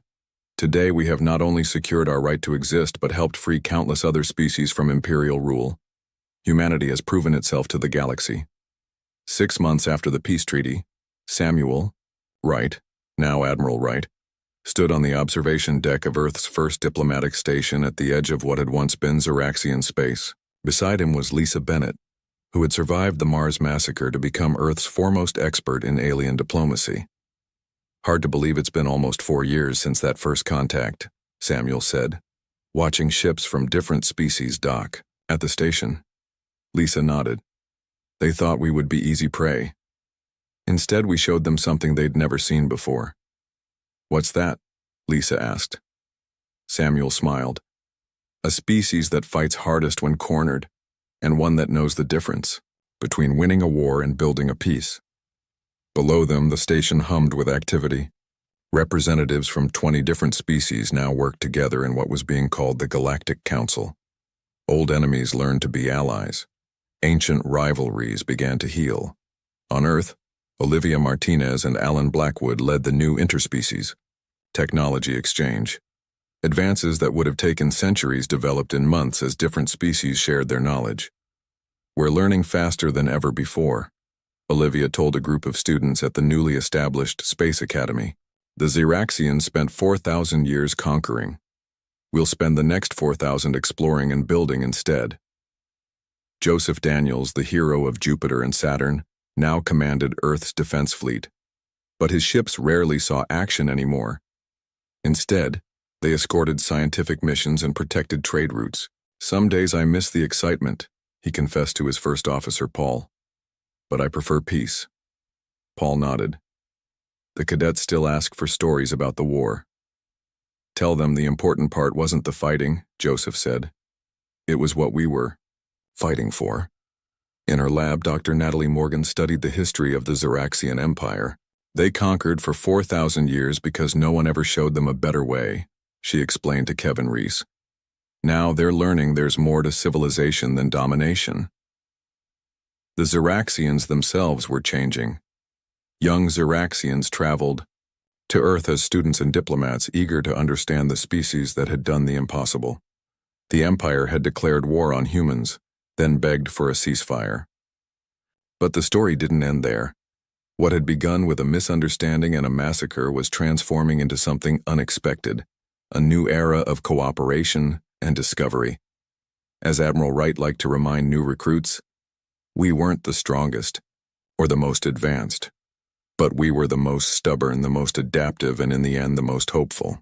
A: Today, we have not only secured our right to exist, but helped free countless other species from imperial rule. Humanity has proven itself to the galaxy. 6 months after the peace treaty, Samuel Wright, now Admiral Wright, stood on the observation deck of Earth's first diplomatic station at the edge of what had once been Xeraxian space. Beside him was Lisa Bennett, who had survived the Mars massacre to become Earth's foremost expert in alien diplomacy. Hard to believe it's been almost 4 years since that first contact, Samuel said, watching ships from different species dock at the station. Lisa nodded. They thought we would be easy prey. Instead, we showed them something they'd never seen before. What's that? Lisa asked. Samuel smiled. A species that fights hardest when cornered, and one that knows the difference between winning a war and building a peace. Below them, the station hummed with activity. Representatives from 20 different species now worked together in what was being called the Galactic Council. Old enemies learned to be allies. Ancient rivalries began to heal. On Earth, Olivia Martinez and Alan Blackwood led the new interspecies technology exchange. Advances that would have taken centuries developed in months as different species shared their knowledge. We're learning faster than ever before, Olivia told a group of students at the newly established Space Academy. The Xeraxians spent 4,000 years conquering. We'll spend the next 4,000 exploring and building instead. Joseph Daniels, the hero of Jupiter and Saturn, now commanded Earth's defense fleet. But his ships rarely saw action anymore. Instead, they escorted scientific missions and protected trade routes. Some days I miss the excitement, he confessed to his first officer, Paul. But I prefer peace. Paul nodded. The cadets still ask for stories about the war. Tell them the important part wasn't the fighting, Joseph said. It was what we were fighting for. In her lab, Dr. Natalie Morgan studied the history of the Xeraxian Empire. They conquered for 4,000 years because no one ever showed them a better way, she explained to Kevin Reese. Now they're learning there's more to civilization than domination. The Xeraxians themselves were changing. Young Xeraxians traveled to Earth as students and diplomats eager to understand the species that had done the impossible. The Empire had declared war on humans, then begged for a ceasefire. But the story didn't end there. What had begun with a misunderstanding and a massacre was transforming into something unexpected, a new era of cooperation and discovery. As Admiral Wright liked to remind new recruits, we weren't the strongest or the most advanced, but we were the most stubborn, the most adaptive, and in the end, the most hopeful.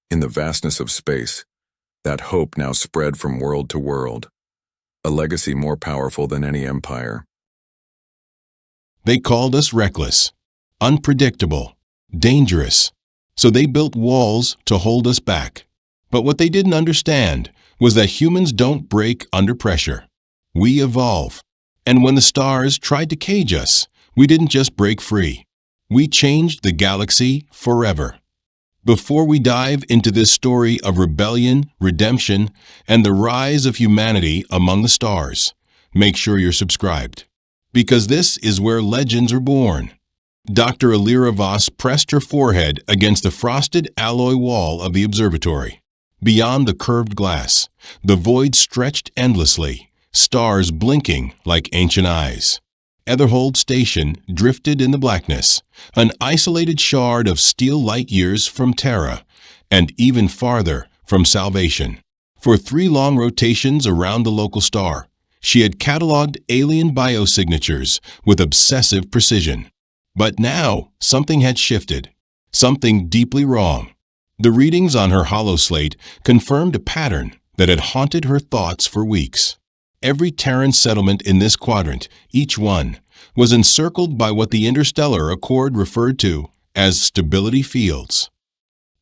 A: In the vastness of space, that hope now spread from world to world, a legacy more powerful than any empire.
B: They called us reckless, unpredictable, dangerous, so they built walls to hold us back. But what they didn't understand was that humans don't break under pressure. We evolve. And when the stars tried to cage us, we didn't just break free. We changed the galaxy forever. Before we dive into this story of rebellion, redemption, and the rise of humanity among the stars, make sure you're subscribed, because this is where legends are born. Dr. Alira Voss pressed her forehead against the frosted alloy wall of the observatory. Beyond the curved glass, the void stretched endlessly, stars blinking like ancient eyes. Etherhold Station drifted in the blackness, an isolated shard of steel light years from Terra, and even farther from salvation. For 3 long rotations around the local star, she had cataloged alien biosignatures with obsessive precision. But now, something had shifted, something deeply wrong. The readings on her holoslate confirmed a pattern that had haunted her thoughts for weeks. Every Terran settlement in this quadrant, each one, was encircled by what the Interstellar Accord referred to as stability fields.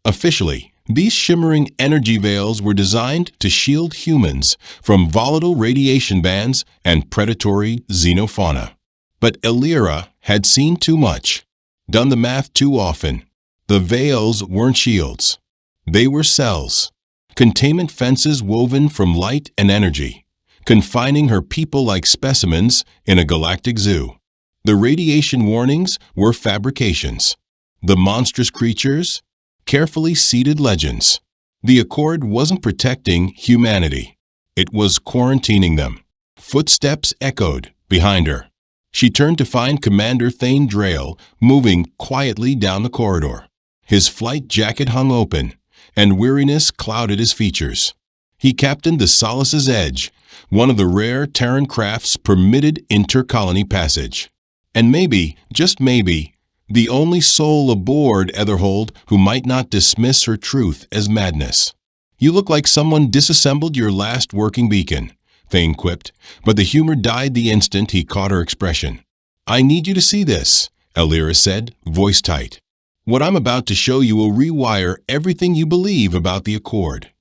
B: Officially, these shimmering energy veils were designed to shield humans from volatile radiation bands and predatory xenofauna. But Alira had seen too much, done the math too often. The veils weren't shields. They were cells, containment fences woven from light and energy, confining her people like specimens in a galactic zoo. The radiation warnings were fabrications. The monstrous creatures, carefully seeded legends. The Accord wasn't protecting humanity. It was quarantining them. Footsteps echoed behind her. She turned to find Commander Thane Drayle moving quietly down the corridor. His flight jacket hung open, and weariness clouded his features. He captained the Solace's Edge, one of the rare Terran crafts permitted intercolony passage. And maybe, just maybe, the only soul aboard Etherhold who might not dismiss her truth as madness. "You look like someone disassembled your last working beacon," Thane quipped, but the humor died the instant he caught her expression. "I need you to see this," Alira said, voice tight. "What I'm about to show you will rewire everything you believe about the Accord."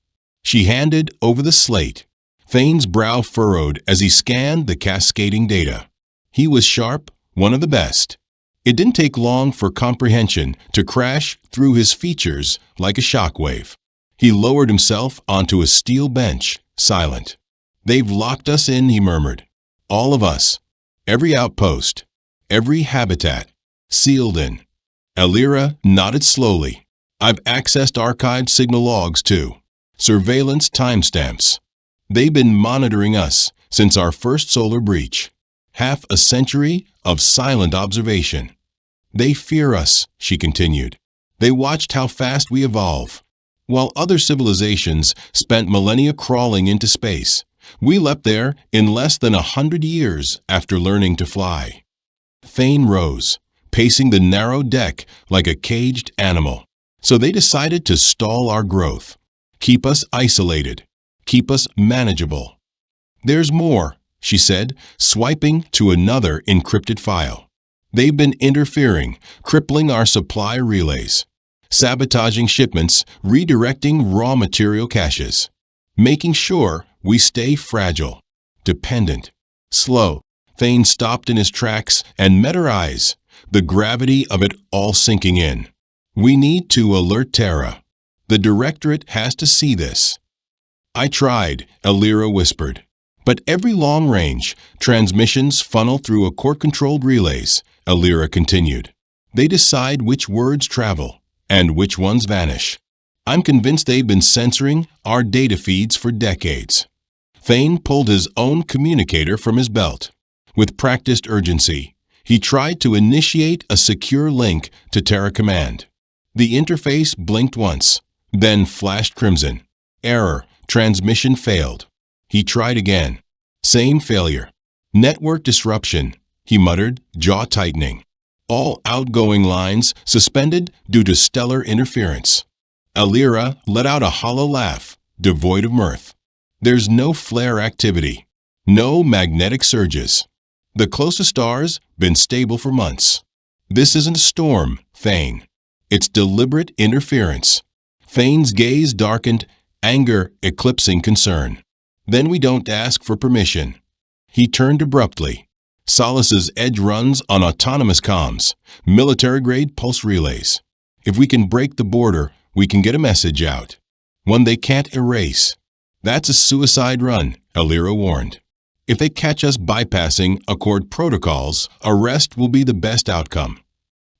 B: She handed over the slate. Thane's brow furrowed as he scanned the cascading data. He was sharp, one of the best. It didn't take long for comprehension to crash through his features like a shockwave. He lowered himself onto a steel bench, silent. "They've locked us in," he murmured. "All of us. Every outpost. Every habitat. Sealed in." Alira nodded slowly. "I've accessed archived signal logs, too. Surveillance timestamps. They've been monitoring us since our first solar breach. Half a century of silent observation. They fear us," she continued. "They watched how fast we evolve. While other civilizations spent millennia crawling into space, we leapt there in less than 100 years after learning to fly." Thane rose, pacing the narrow deck like a caged animal. "So they decided to stall our growth, keep us isolated, keep us manageable." "There's more," she said, swiping to another encrypted file. "They've been interfering, crippling our supply relays, sabotaging shipments, redirecting raw material caches, making sure we stay fragile, dependent, slow." Thane stopped in his tracks and met her eyes, the gravity of it all sinking in. "We need to alert Terra. The Directorate has to see this." "I tried," Alira whispered. "But every long-range transmissions funnel through Accord-controlled relays," Alira continued. "They decide which words travel and which ones vanish. I'm convinced they've been censoring our data feeds for decades." Thane pulled his own communicator from his belt. With practiced urgency, he tried to initiate a secure link to Terra Command. The interface blinked once, then flashed crimson. "Error. Transmission failed." He tried again. Same failure. "Network disruption," he muttered, jaw tightening. "All outgoing lines suspended due to stellar interference." Alira let out a hollow laugh, devoid of mirth. "There's no flare activity. No magnetic surges. The closest star's been stable for months. This isn't a storm, Thane. It's deliberate interference." Thane's gaze darkened, anger eclipsing concern. "Then we don't ask for permission." He turned abruptly. "Solace's Edge runs on autonomous comms, military-grade pulse relays. If we can break the border, we can get a message out. One they can't erase. That's a suicide run, Alira warned. If they catch us bypassing Accord protocols, arrest will be the best outcome.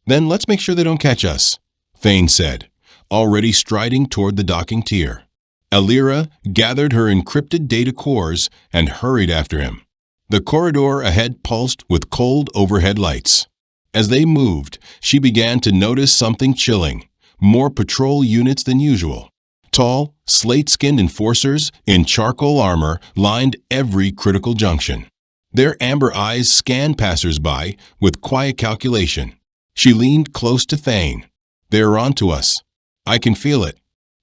B: Then let's make sure they don't catch us, Thane said, already striding toward the docking tier. Alira gathered her encrypted data cores and hurried after him. The corridor ahead pulsed with cold overhead lights. As they moved, she began to notice something chilling, more patrol units than usual. Tall, slate-skinned enforcers in charcoal armor lined every critical junction. Their amber eyes scanned passers-by with quiet calculation. She leaned close to Thane. "They're onto us. I can feel it."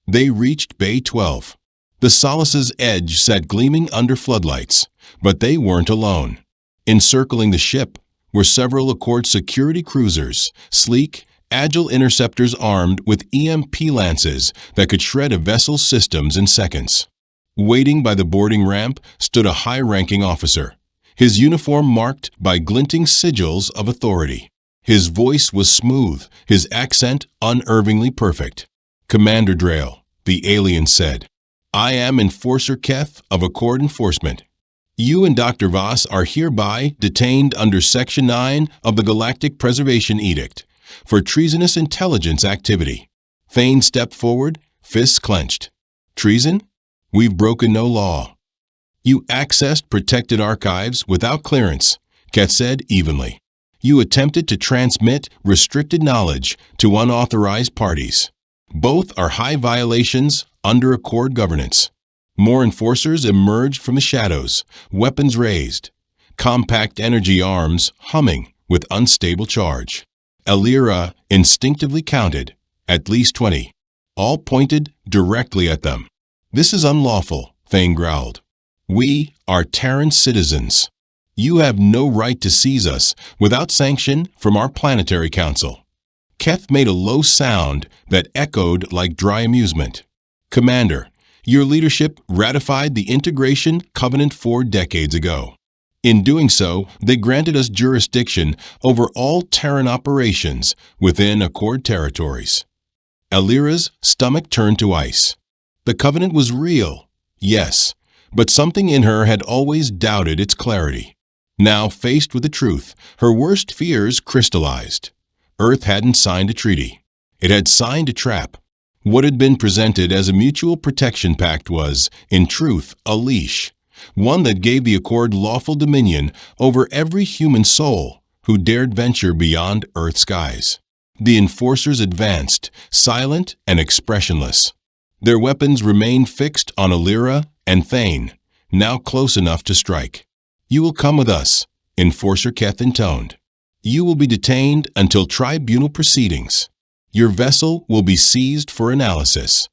B: They reached Bay 12. The Solace's edge sat gleaming under floodlights, but they weren't alone. Encircling the ship were several Accord security cruisers, sleek, agile interceptors armed with EMP lances that could shred a vessel's systems in seconds. Waiting by the boarding ramp stood a high-ranking officer, his uniform marked by glinting sigils of authority. His voice was smooth, his accent unervingly perfect. "Commander Drayle," the alien said, "I am Enforcer Keth of Accord Enforcement. You and Dr. Voss are hereby detained under Section 9 of the Galactic Preservation Edict for treasonous intelligence activity." Thane stepped forward, fists clenched. "Treason? We've broken no law." "You accessed protected archives without clearance," Keth said evenly. "You attempted to transmit restricted knowledge to unauthorized parties. Both are high violations under Accord governance." More enforcers emerged from the shadows, weapons raised, compact energy arms humming with unstable charge. Alira instinctively counted, at least 20. All pointed directly at them. "This is unlawful," Thane growled. "We are Terran citizens. You have no right to seize us without sanction from our planetary council." Keth made a low sound that echoed like dry amusement. "Commander, your leadership ratified the Integration Covenant 4 decades ago. In doing so, they granted us jurisdiction over all Terran operations within Accord territories." Alira's stomach turned to ice. The Covenant was real, yes, but something in her had always doubted its clarity. Now, faced with the truth, her worst fears crystallized. Earth hadn't signed a treaty. It had signed a trap. What had been presented as a mutual protection pact was, in truth, a leash, one that gave the Accord lawful dominion over every human soul who dared venture beyond Earth's skies. The enforcers advanced, silent and expressionless. Their weapons remained fixed on Alira and Thane, now close enough to strike. "You will come with us," Enforcer Keth intoned. "You will be detained until tribunal proceedings. Your vessel will be seized for analysis."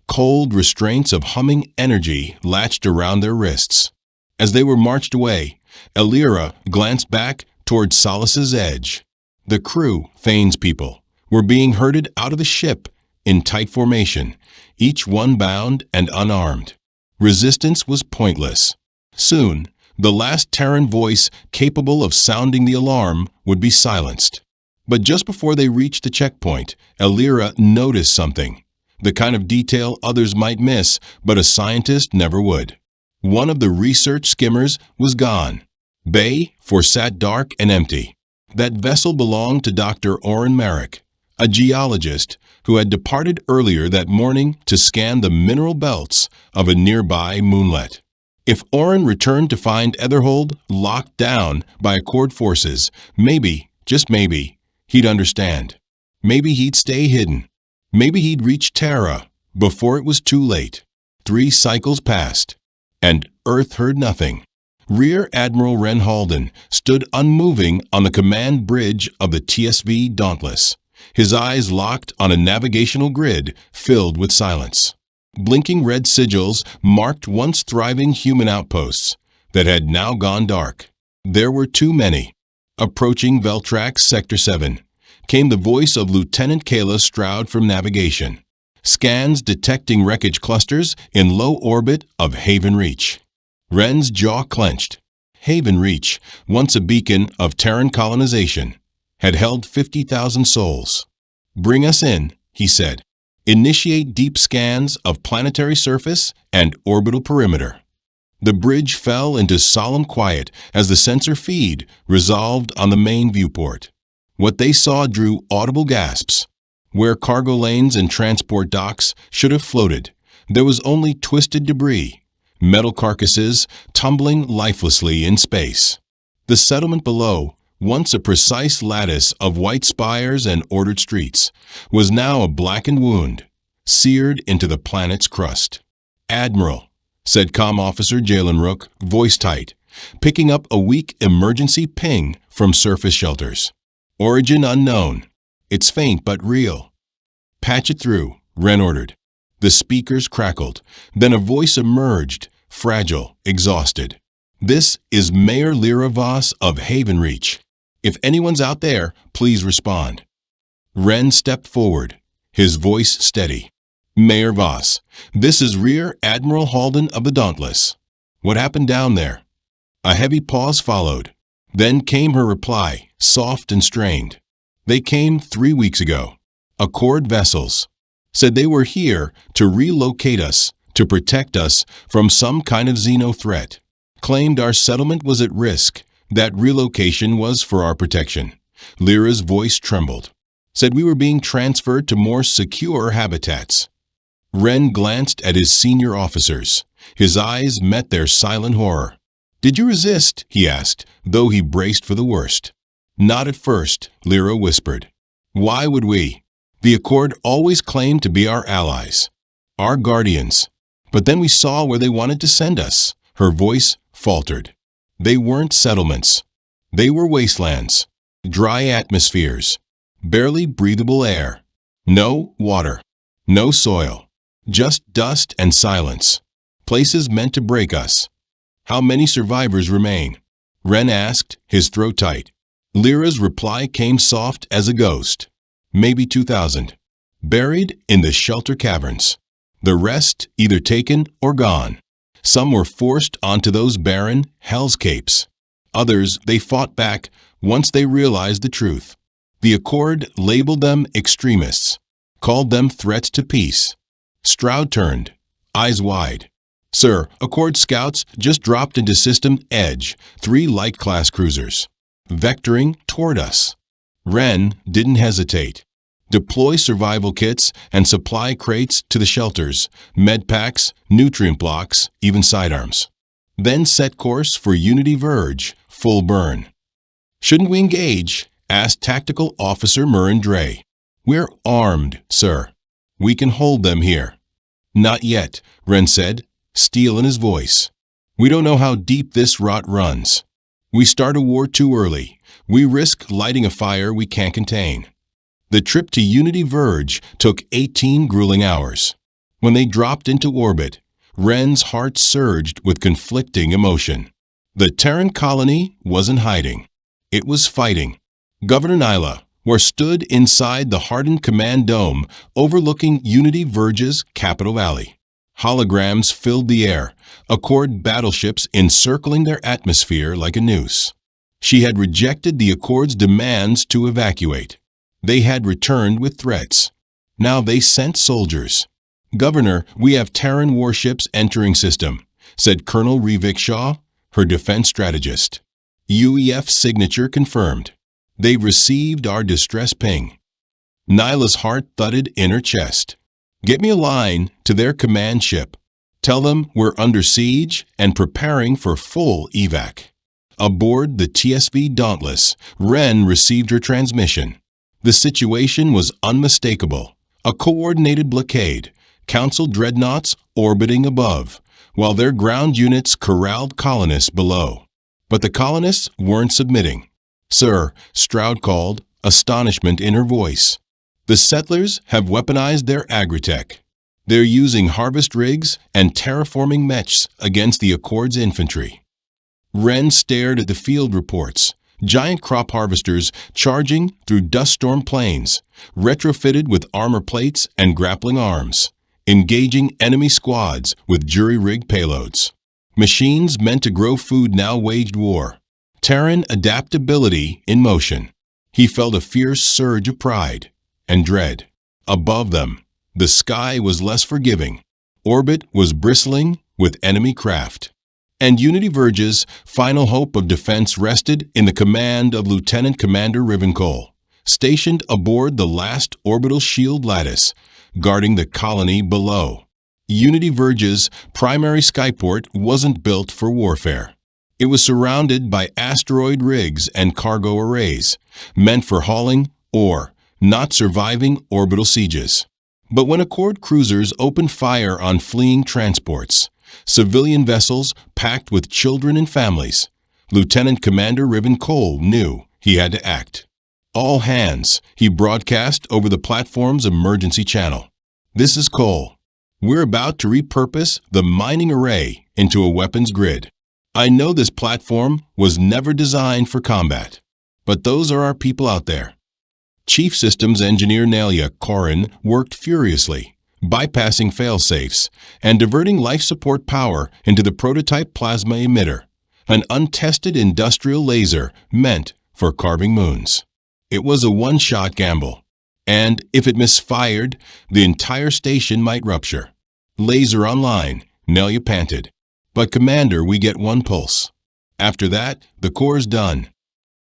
B: Cold restraints of humming energy latched around their wrists. As they were marched away, Alira glanced back toward Solace's edge. The crew, Thane's people, were being herded out of the ship in tight formation, each one bound and unarmed. Resistance was pointless. Soon, the last Terran voice capable of sounding the alarm would be silenced. But just before they reached the checkpoint, Alira noticed something, the kind of detail others might miss, but a scientist never would. One of the research skimmers was gone. Bay 4 sat dark and empty. That vessel belonged to Dr. Oren Merrick, a geologist who had departed earlier that morning to scan the mineral belts of a nearby moonlet. If Oren returned to find Etherhold locked down by Accord forces, maybe, just maybe, he'd understand. Maybe he'd stay hidden. Maybe he'd reach Terra before it was too late. 3 cycles passed, and Earth heard nothing. Rear Admiral Ren Halden stood unmoving on the command bridge of the TSV Dauntless, his eyes locked on a navigational grid filled with silence. Blinking red sigils marked once thriving human outposts that had now gone dark. There were too many. Approaching Veltrax Sector 7 came the voice of Lieutenant Kayla Stroud from navigation. Scans detecting wreckage clusters in low orbit of Haven Reach. Ren's jaw clenched. Haven Reach, once a beacon of Terran colonization, had held 50,000 souls. "Bring us in," he said. Initiate deep scans of planetary surface and orbital perimeter. The bridge fell into solemn quiet as the sensor feed resolved on the main viewport. What they saw drew audible gasps. Where cargo lanes and transport docks should have floated, there was only twisted debris, metal carcasses tumbling lifelessly in space. The settlement below, once a precise lattice of white spires and ordered streets, was now a blackened wound, seared into the planet's crust. "Admiral," said Comm Officer Jalen Rook, voice tight, picking up a weak emergency ping from surface shelters. "Origin unknown. It's faint but real." "Patch it through," Wren ordered. The speakers crackled. Then a voice emerged, fragile, exhausted. "This is Mayor Lyra Voss of Haven Reach. If anyone's out there, please respond." Wren stepped forward, his voice steady. "Mayor Voss, this is Rear Admiral Halden of the Dauntless. What happened down there?" A heavy pause followed. Then came her reply, soft and strained. "They came 3 weeks ago. Accord vessels. Said they were here to relocate us, to protect us from some kind of xeno threat. Claimed our settlement was at risk. That relocation was for our protection." Lyra's voice trembled. "Said we were being transferred to more secure habitats." Wren glanced at his senior officers. His eyes met their silent horror. "Did you resist?" he asked, though he braced for the worst. "Not at first," Lyra whispered. "Why would we? The Accord always claimed to be our allies, our guardians. But then we saw where they wanted to send us." Her voice faltered. "They weren't settlements. They were wastelands, dry atmospheres, barely breathable air. No water, no soil, just dust and silence. Places meant to break us." "How many survivors remain?" Wren asked, his throat tight. Lyra's reply came soft as a ghost. "Maybe 2,000. Buried in the shelter caverns. The rest either taken or gone. Some were forced onto those barren hellscapes. Others they fought back once they realized the truth. The Accord labeled them extremists, called them threats to peace." Stroud turned, eyes wide. "Sir, Accord scouts just dropped into System Edge, 3 light-class cruisers, vectoring toward us." Wren didn't hesitate. "Deploy survival kits and supply crates to the shelters, med packs, nutrient blocks, even sidearms. Then set course for Unity Verge, full burn." "Shouldn't we engage?" asked Tactical Officer Murren Dre. "We're armed, sir. We can hold them here." "Not yet," Wren said, steel in his voice. "We don't know how deep this rot runs. We start a war too early. We risk lighting a fire we can't contain." The trip to Unity Verge took 18 grueling hours. When they dropped into orbit, Wren's heart surged with conflicting emotion. The Terran colony wasn't hiding. It was fighting. Governor Nyla, where stood inside the hardened command dome overlooking Unity Verge's Capital Valley. Holograms filled the air, Accord battleships encircling their atmosphere like a noose. She had rejected the Accord's demands to evacuate. They had returned with threats. Now they sent soldiers. "Governor, we have Terran warships entering system," said Colonel Revik Shaw, her defense strategist. UEF signature confirmed. "They've received our distress ping." Nyla's heart thudded in her chest. "Get me a line to their command ship. Tell them we're under siege and preparing for full evac." Aboard the TSV Dauntless, Wren received her transmission. The situation was unmistakable. A coordinated blockade, Council dreadnoughts orbiting above, while their ground units corralled colonists below. But the colonists weren't submitting. "Sir," Stroud called, astonishment in her voice. "The settlers have weaponized their agritech. They're using harvest rigs and terraforming mechs against the Accord's infantry." Wren stared at the field reports. Giant crop harvesters charging through dust-storm plains, retrofitted with armor plates and grappling arms, engaging enemy squads with jury-rigged payloads. Machines meant to grow food now waged war. Terran adaptability in motion. He felt a fierce surge of pride and dread. Above them, The sky was less forgiving. Orbit was bristling with enemy craft. And Unity Verge's final hope of defense rested in the command of Lieutenant Commander Rivencole, stationed aboard the last orbital shield lattice, guarding the colony below. Unity Verge's primary skyport wasn't built for warfare. It was surrounded by asteroid rigs and cargo arrays, meant for hauling ore, not surviving orbital sieges. But when Accord cruisers opened fire on fleeing transports, civilian vessels packed with children and families, Lieutenant Commander Rivencole knew he had to act. All hands, he broadcast over the platform's emergency channel. This is Cole. We're about to repurpose the mining array into a weapons grid. I know this platform was never designed for combat, but those are our people out there. Chief Systems Engineer Nelia Corin worked furiously, bypassing fail-safes and diverting life support power into the prototype plasma emitter, an untested industrial laser meant for carving moons. It was a one-shot gamble, and if it misfired, the entire station might rupture. Laser online, Nelia panted. But Commander, we get one pulse. After that, the core's done.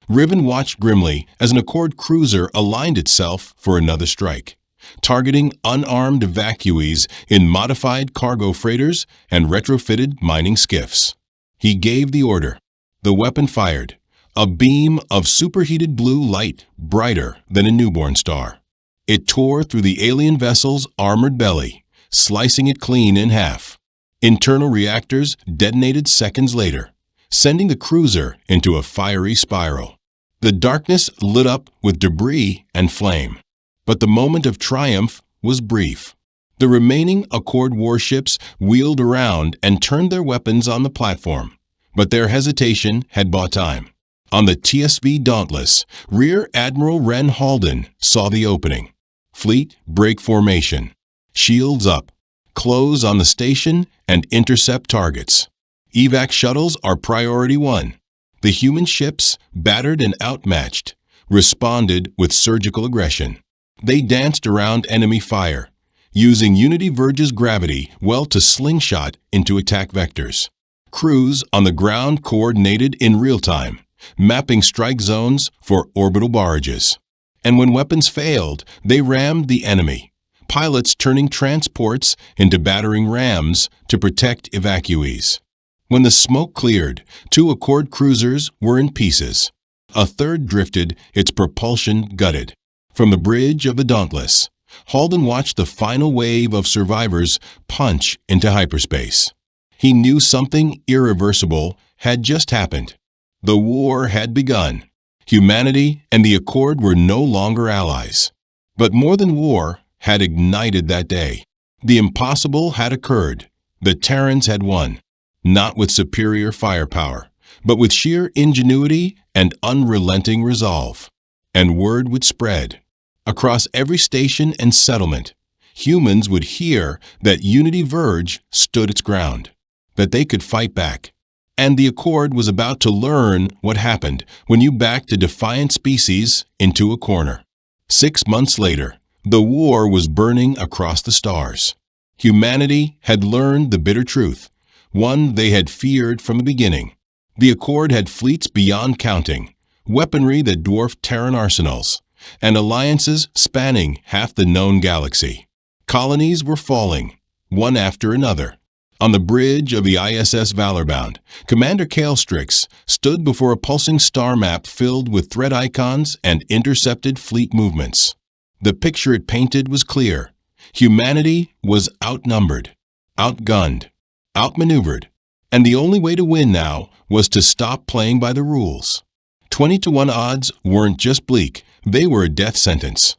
B: Riven watched grimly as an Accord cruiser aligned itself for another strike, targeting unarmed evacuees in modified cargo freighters and retrofitted mining skiffs. He gave the order. The weapon fired, a beam of superheated blue light brighter than a newborn star. It tore through the alien vessel's armored belly, slicing it clean in half. Internal reactors detonated seconds later, sending the cruiser into a fiery spiral. The darkness lit up with debris and flame. But the moment of triumph was brief. The remaining Accord warships wheeled around and turned their weapons on the platform, but their hesitation had bought time. On the TSV Dauntless, Rear Admiral Ren Halden saw the opening. Fleet break formation. Shields up. Close on the station and intercept targets. Evac shuttles are priority one. The human ships, battered and outmatched, responded with surgical aggression. They danced around enemy fire, using Unity Verge's gravity well to slingshot into attack vectors. Crews on the ground coordinated in real time, mapping strike zones for orbital barrages. And when weapons failed, they rammed the enemy, pilots turning transports into battering rams to protect evacuees. When the smoke cleared, 2 Accord cruisers were in pieces. A third drifted, its propulsion gutted. From the bridge of the Dauntless, Halden watched the final wave of survivors punch into hyperspace. He knew something irreversible had just happened. The war had begun. Humanity and the Accord were no longer allies. But more than war had ignited that day. The impossible had occurred. The Terrans had won. Not with superior firepower, but with sheer ingenuity and unrelenting resolve. And word would spread. Across every station and settlement, humans would hear that Unity Verge stood its ground, that they could fight back. And the Accord was about to learn what happened when you backed a defiant species into a corner. 6 months later, the war was burning across the stars. Humanity had learned the bitter truth, one they had feared from the beginning. The Accord had fleets beyond counting, weaponry that dwarfed Terran arsenals, and alliances spanning half the known galaxy. Colonies were falling, one after another. On the bridge of the ISS Valorbound, Commander Kalestrix stood before a pulsing star map filled with threat icons and intercepted fleet movements. The picture it painted was clear. Humanity was outnumbered, outgunned, outmaneuvered, and the only way to win now was to stop playing by the rules. 20-to-1 odds weren't just bleak, they were a death sentence.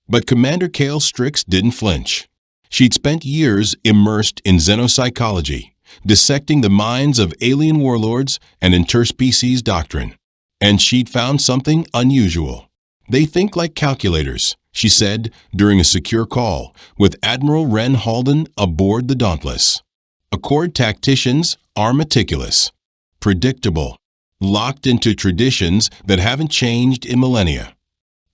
B: But Commander Kalestrix didn't flinch. She'd spent years immersed in xenopsychology, dissecting the minds of alien warlords and interspecies doctrine. And she'd found something unusual. They think like calculators, she said during a secure call with Admiral Ren Halden aboard the Dauntless. Accord tacticians are meticulous, predictable, locked into traditions that haven't changed in millennia.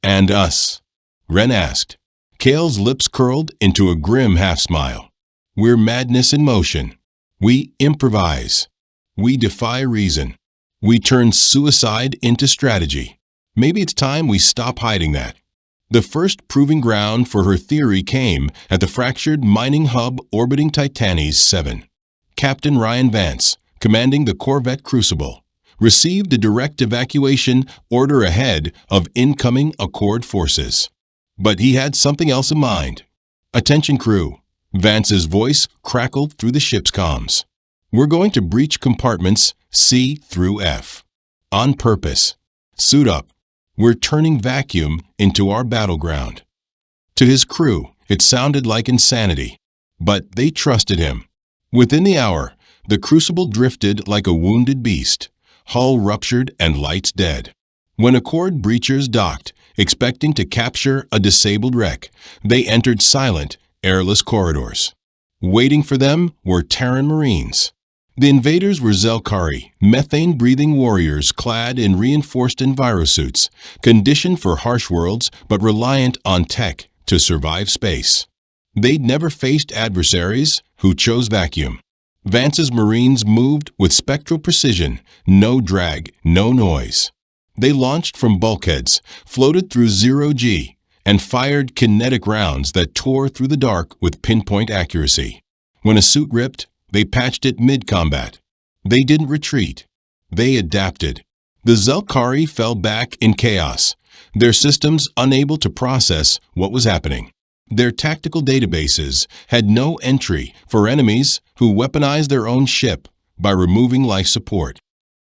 B: And us? Ren asked. Kale's lips curled into a grim half-smile. We're madness in motion. We improvise. We defy reason. We turn suicide into strategy. Maybe it's time we stop hiding that. The first proving ground for her theory came at the fractured mining hub orbiting Titanes 7. Captain Ryan Vance, commanding the corvette Crucible, received a direct evacuation order ahead of incoming Accord forces. But he had something else in mind. Attention crew. Vance's voice crackled through the ship's comms. We're going to breach compartments C through F. On purpose. Suit up. We're turning vacuum into our battleground. To his crew, it sounded like insanity, but they trusted him. Within the hour, the Crucible drifted like a wounded beast, hull ruptured and lights dead. When Accord breachers docked, expecting to capture a disabled wreck, they entered silent, airless corridors. Waiting for them were Terran Marines. The invaders were Zelkari, methane-breathing warriors clad in reinforced envirosuits, conditioned for harsh worlds but reliant on tech to survive space. They'd never faced adversaries who chose vacuum. Vance's Marines moved with spectral precision, no drag, no noise. They launched from bulkheads, floated through zero-G, and fired kinetic rounds that tore through the dark with pinpoint accuracy. When a suit ripped, they patched it mid-combat. They didn't retreat. They adapted. The Zelkari fell back in chaos, their systems unable to process what was happening. Their tactical databases had no entry for enemies who weaponized their own ship by removing life support.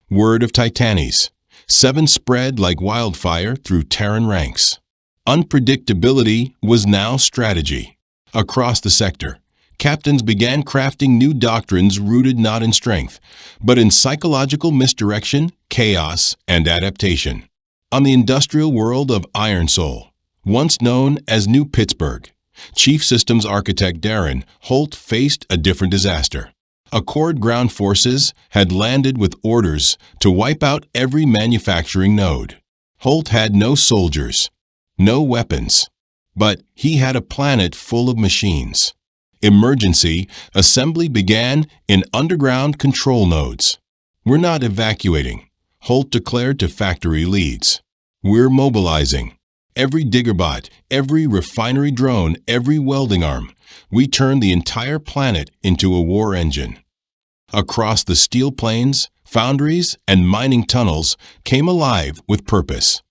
B: Word of Titanes. 7 spread like wildfire through Terran ranks. Unpredictability was now strategy. Across the sector, captains began crafting new doctrines rooted not in strength, but in psychological misdirection, chaos, and adaptation. On the industrial world of Iron Soul, once known as New Pittsburgh, Chief Systems Architect Darren Holt faced a different disaster. Accord ground forces had landed with orders to wipe out every manufacturing node. Holt had no soldiers, no weapons, but he had a planet full of machines. Emergency assembly began in underground control nodes. We're not evacuating, Holt declared to factory leads. We're mobilizing. Every diggerbot, every refinery drone, every welding arm. We turned the entire planet into a war engine. Across the steel plains, foundries, and mining tunnels came alive with purpose.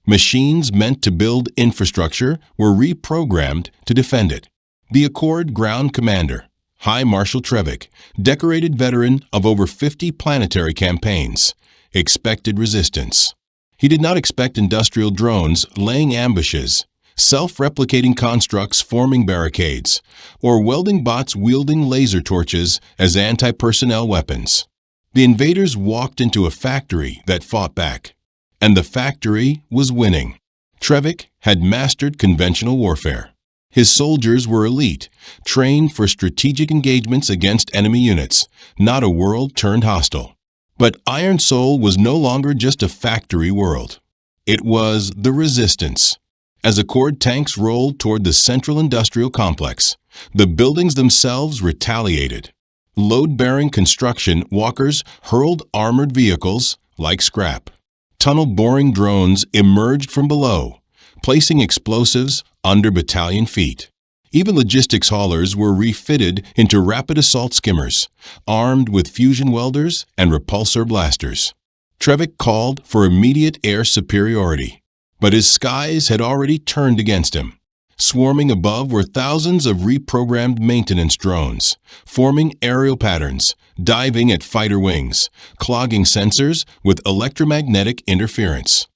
B: Machines meant to build infrastructure were reprogrammed to defend it. The Accord Ground Commander, High Marshal Trevick, decorated veteran of over 50 planetary campaigns, expected resistance. He did not expect industrial drones laying ambushes, self-replicating constructs forming barricades, or welding bots wielding laser torches as anti-personnel weapons. The invaders walked into a factory that fought back, and the factory was winning. Trevick had mastered conventional warfare. His soldiers were elite, trained for strategic engagements against enemy units, not a world turned hostile. But Iron Soul was no longer just a factory world. It was the resistance. As Accord tanks rolled toward the central industrial complex, the buildings themselves retaliated. Load-bearing construction walkers hurled armored vehicles like scrap. Tunnel-boring drones emerged from below, placing explosives under battalion feet. Even logistics haulers were refitted into rapid assault skimmers, armed with fusion welders and repulsor blasters. Trevick called for immediate air superiority, but his skies had already turned against him. Swarming above were thousands of reprogrammed maintenance drones, forming aerial patterns, diving at fighter wings, clogging sensors with electromagnetic interference.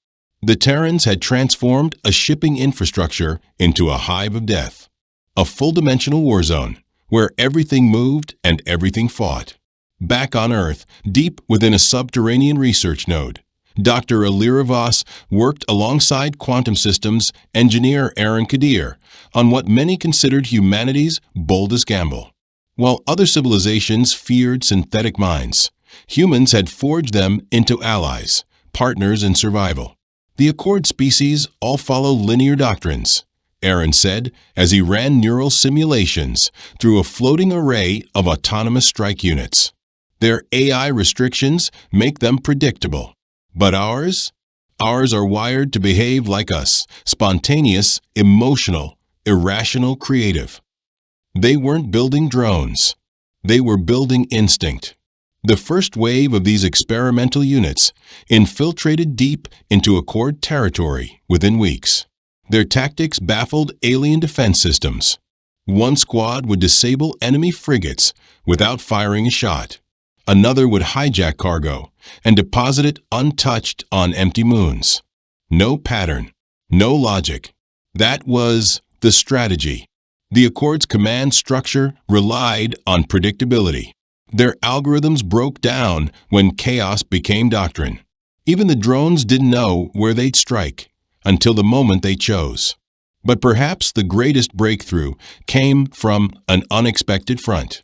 B: The Terrans had transformed a shipping infrastructure into a hive of death, a full-dimensional war zone where everything moved and everything fought. Back on Earth, deep within a subterranean research node, Dr. Alira Voss worked alongside quantum systems engineer Aaron Kadir on what many considered humanity's boldest gamble. While other civilizations feared synthetic minds, humans had forged them into allies, partners in survival. The Accord species all follow linear doctrines: Aaron said as he ran neural simulations through a floating array of autonomous strike units. Their AI restrictions make them predictable. But ours? Ours are wired to behave like us, spontaneous, emotional, irrational, creative. They weren't building drones. They were building instinct. The first wave of these experimental units infiltrated deep into Accord territory within weeks. Their tactics baffled alien defense systems. One squad would disable enemy frigates without firing a shot. Another would hijack cargo and deposit it untouched on empty moons. No pattern, no logic. That was the strategy. The Accord's command structure relied on predictability. Their algorithms broke down when chaos became doctrine. Even the drones didn't know where they'd strike until the moment they chose. But perhaps the greatest breakthrough came from an unexpected front.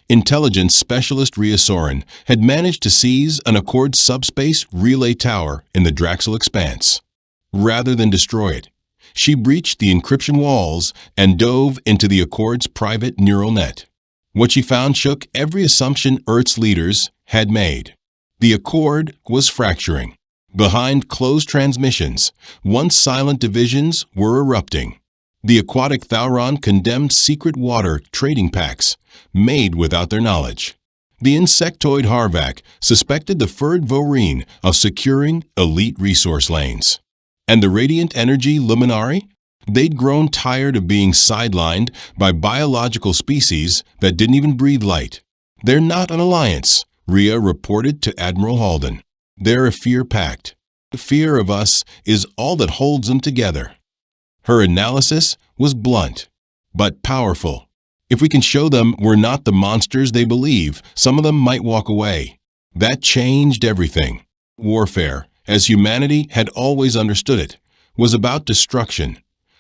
B: Intelligence specialist Rhea Soren had managed to seize an Accord subspace relay tower in the Draxel Expanse. Rather than destroy it, she breached the encryption walls and dove into the Accord's private neural net. What she found shook every assumption Earth's leaders had made. The Accord was fracturing. Behind closed transmissions, once silent divisions were erupting. The aquatic Thauron condemned secret water trading pacts, made without their knowledge. The insectoid Harvac suspected the furred Voreen of securing elite resource lanes. And the radiant energy Luminari? They'd grown tired of being sidelined by biological species that didn't even breathe light. They're not an alliance, Rhea reported to Admiral Halden. They're a fear pact. The fear of us is all that holds them together. Her analysis was blunt, but powerful. If we can show them we're not the monsters they believe, some of them might walk away. That changed everything. Warfare, as humanity had always understood it, was about destruction,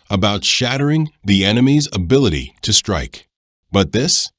B: about shattering the enemy's ability to strike. But this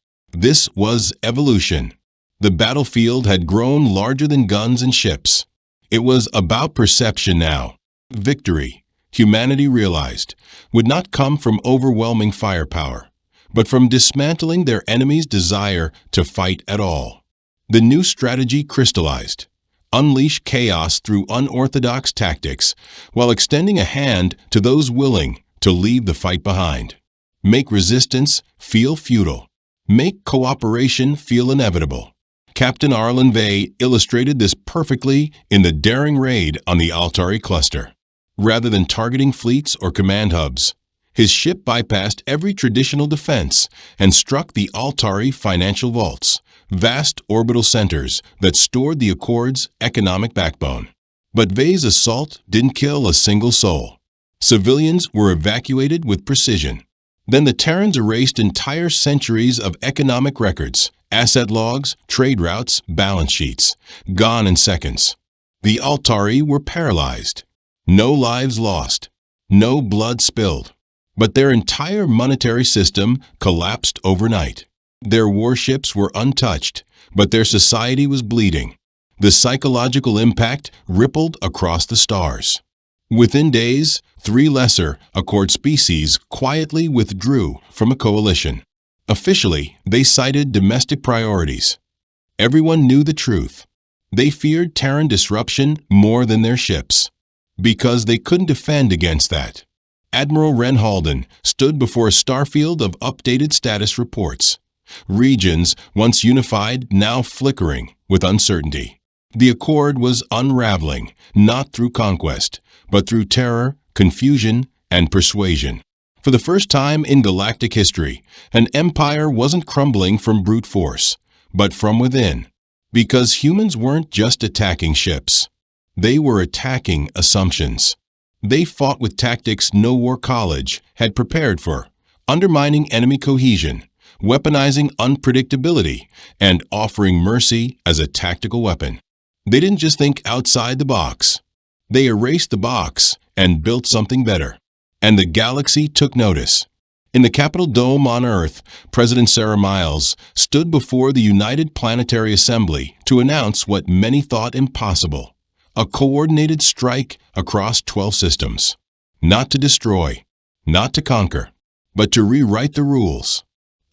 B: was evolution. The battlefield had grown larger than guns and ships. It was about perception now. Victory, humanity realized, would not come from overwhelming firepower, but from dismantling their enemy's desire to fight at all. The new strategy crystallized. Unleash chaos through unorthodox tactics, while extending a hand to those willing to leave the fight behind. Make resistance feel futile. Make cooperation feel inevitable. Captain Arlen Vey illustrated this perfectly in the daring raid on the Altari cluster. Rather than targeting fleets or command hubs, his ship bypassed every traditional defense and struck the Altari financial vaults, vast orbital centers that stored the Accord's economic backbone. But Vey's assault didn't kill a single soul. Civilians were evacuated with precision. Then the Terrans erased entire centuries of economic records, asset logs, trade routes, balance sheets, gone in seconds. The Altari were paralyzed. No lives lost, no blood spilled. But their entire monetary system collapsed overnight. Their warships were untouched, but their society was bleeding. The psychological impact rippled across the stars. Within days, 3 lesser Accord species quietly withdrew from a coalition. Officially, they cited domestic priorities. Everyone knew the truth. They feared Terran disruption more than their ships, because they couldn't defend against that. Admiral Ren Halden stood before a starfield of updated status reports. Regions, once unified, now flickering with uncertainty. The Accord was unraveling, not through conquest, but through terror, confusion, and persuasion. For the first time in galactic history, an empire wasn't crumbling from brute force, but from within. Because humans weren't just attacking ships. They were attacking assumptions. They fought with tactics no war college had prepared for, undermining enemy cohesion, weaponizing unpredictability, and offering mercy as a tactical weapon. They didn't just think outside the box. They erased the box and built something better. And the galaxy took notice. In the Capitol Dome on Earth, President Sarah Miles stood before the United Planetary Assembly to announce what many thought impossible: a coordinated strike across 12 systems. Not to destroy, not to conquer, but to rewrite the rules.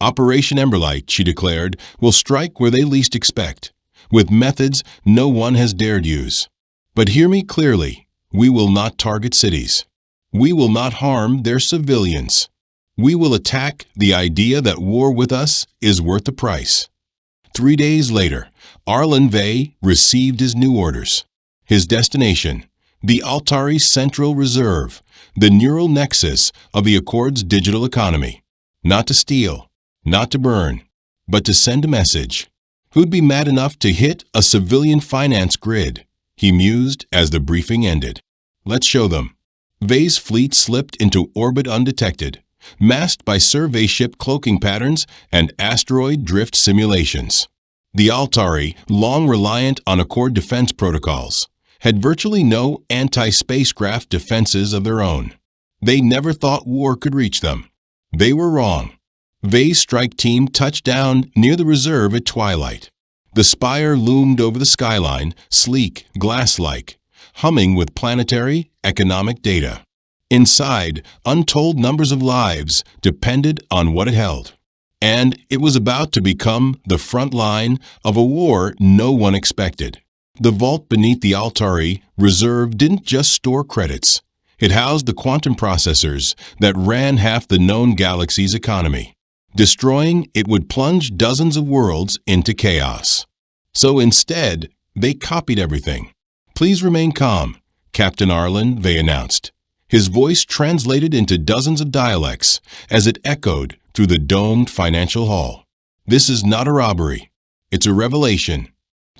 B: Operation Emberlight, she declared, will strike where they least expect, with methods no one has dared use. But hear me clearly, we will not target cities. We will not harm their civilians. We will attack the idea that war with us is worth the price. 3 days later, Arlen Vey received his new orders. His destination, the Altari Central Reserve, the neural nexus of the Accord's digital economy. Not to steal, not to burn, but to send a message. Who'd be mad enough to hit a civilian finance grid? He mused as the briefing ended. Let's show them. Vey's fleet slipped into orbit undetected, masked by survey ship cloaking patterns and asteroid drift simulations. The Altari, long reliant on Accord defense protocols, had virtually no anti-spacecraft defenses of their own. They never thought war could reach them. They were wrong. Vey's strike team touched down near the reserve at twilight. The spire loomed over the skyline, sleek, glass-like, humming with planetary economic data. Inside, untold numbers of lives depended on what it held. And it was about to become the front line of a war no one expected. The vault beneath the Altari Reserve didn't just store credits. It housed the quantum processors that ran half the known galaxy's economy. Destroying it would plunge dozens of worlds into chaos. So instead, they copied everything. Please remain calm, Captain Arlen Vey announced. His voice translated into dozens of dialects as it echoed through the domed financial hall. This is not a robbery. It's a revelation.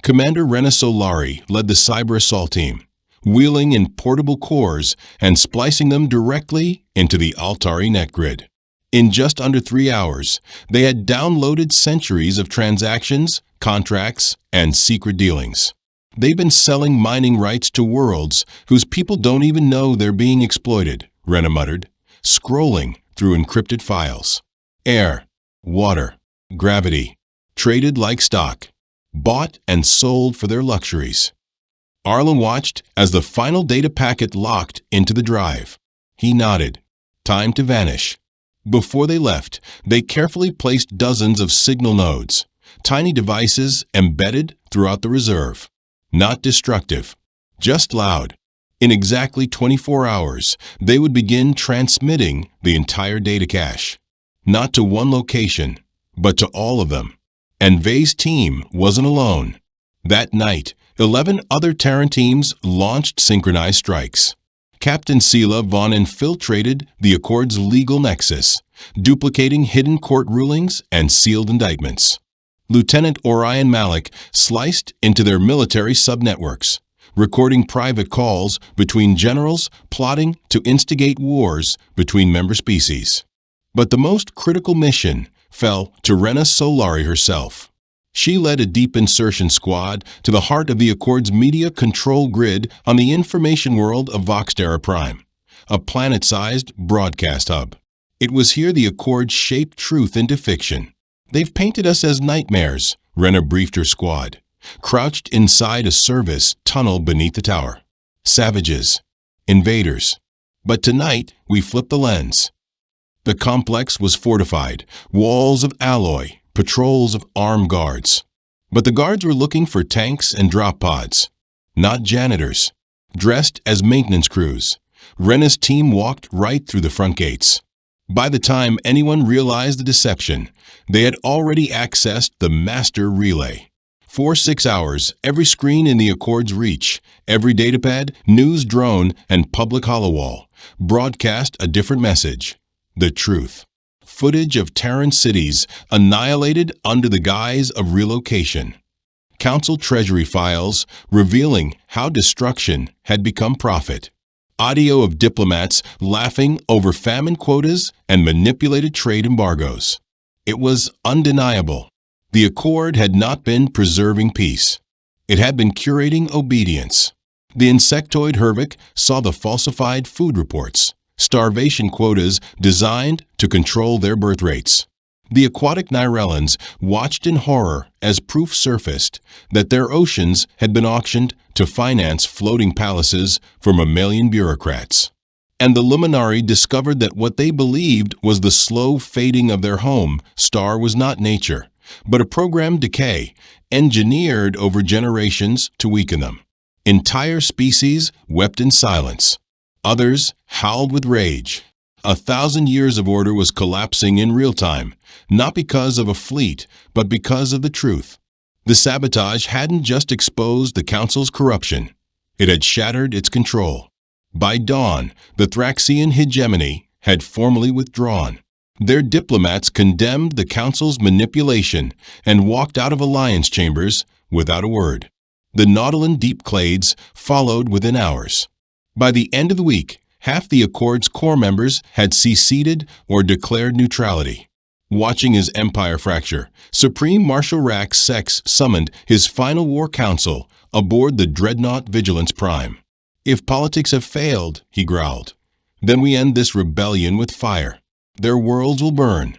B: Commander Rena Solari led the cyber assault team, wheeling in portable cores and splicing them directly into the Altari netgrid. In just under 3 hours, they had downloaded centuries of transactions, contracts, and secret dealings. They've been selling mining rights to worlds whose people don't even know they're being exploited, Rena muttered, scrolling through encrypted files. Air, water, gravity, traded like stock, bought and sold for their luxuries. Arlen watched as the final data packet locked into the drive. He nodded. Time to vanish. Before they left, they carefully placed dozens of signal nodes, tiny devices embedded throughout the reserve. Not destructive, just loud. In exactly 24 hours, they would begin transmitting the entire data cache. Not to one location, but to all of them. And Vey's team wasn't alone. That night, 11 other Terran teams launched synchronized strikes. Captain Sela Von infiltrated the Accord's legal nexus, duplicating hidden court rulings and sealed indictments. Lieutenant Orion Malik sliced into their military subnetworks, recording private calls between generals plotting to instigate wars between member species. But the most critical mission fell to Rena Solari herself. She led a deep insertion squad to the heart of the Accord's media control grid on the information world of Voxterra Prime, a planet-sized broadcast hub. It was here the Accord shaped truth into fiction. They've painted us as nightmares, Rena briefed her squad, crouched inside a service tunnel beneath the tower. Savages. Invaders. But tonight, we flipped the lens. The complex was fortified, walls of alloy, patrols of armed guards. But the guards were looking for tanks and drop pods, not janitors. Dressed as maintenance crews, Rena's team walked right through the front gates. By the time anyone realized the deception, they had already accessed the master relay. For 6 hours, every screen in the Accord's reach, every datapad, news drone, and public holowall broadcast a different message. The truth. Footage of Terran cities annihilated under the guise of relocation. Council treasury files revealing how destruction had become profit. Audio of diplomats laughing over famine quotas and manipulated trade embargoes. It was undeniable. The Accord had not been preserving peace. It had been curating obedience. The insectoid Hervik saw the falsified food reports, starvation quotas designed to control their birth rates. The aquatic Nirellans watched in horror as proof surfaced that their oceans had been auctioned to finance floating palaces for mammalian bureaucrats. And the Luminari discovered that what they believed was the slow fading of their home star was not nature, but a programmed decay, engineered over generations to weaken them. Entire species wept in silence. Others howled with rage. 1,000 years of order was collapsing in real time, not because of a fleet, but because of the truth. The sabotage hadn't just exposed the Council's corruption. It had shattered its control. By dawn, the Thraxian hegemony had formally withdrawn. Their diplomats condemned the Council's manipulation and walked out of alliance chambers without a word. The Nautolan deep clades followed within hours. By the end of the week, half the Accord's core members had seceded or declared neutrality. Watching his empire fracture, Supreme Marshal Rax Sex summoned his final war council aboard the dreadnought Vigilance Prime. "If politics have failed," he growled, "then we end this rebellion with fire. Their worlds will burn."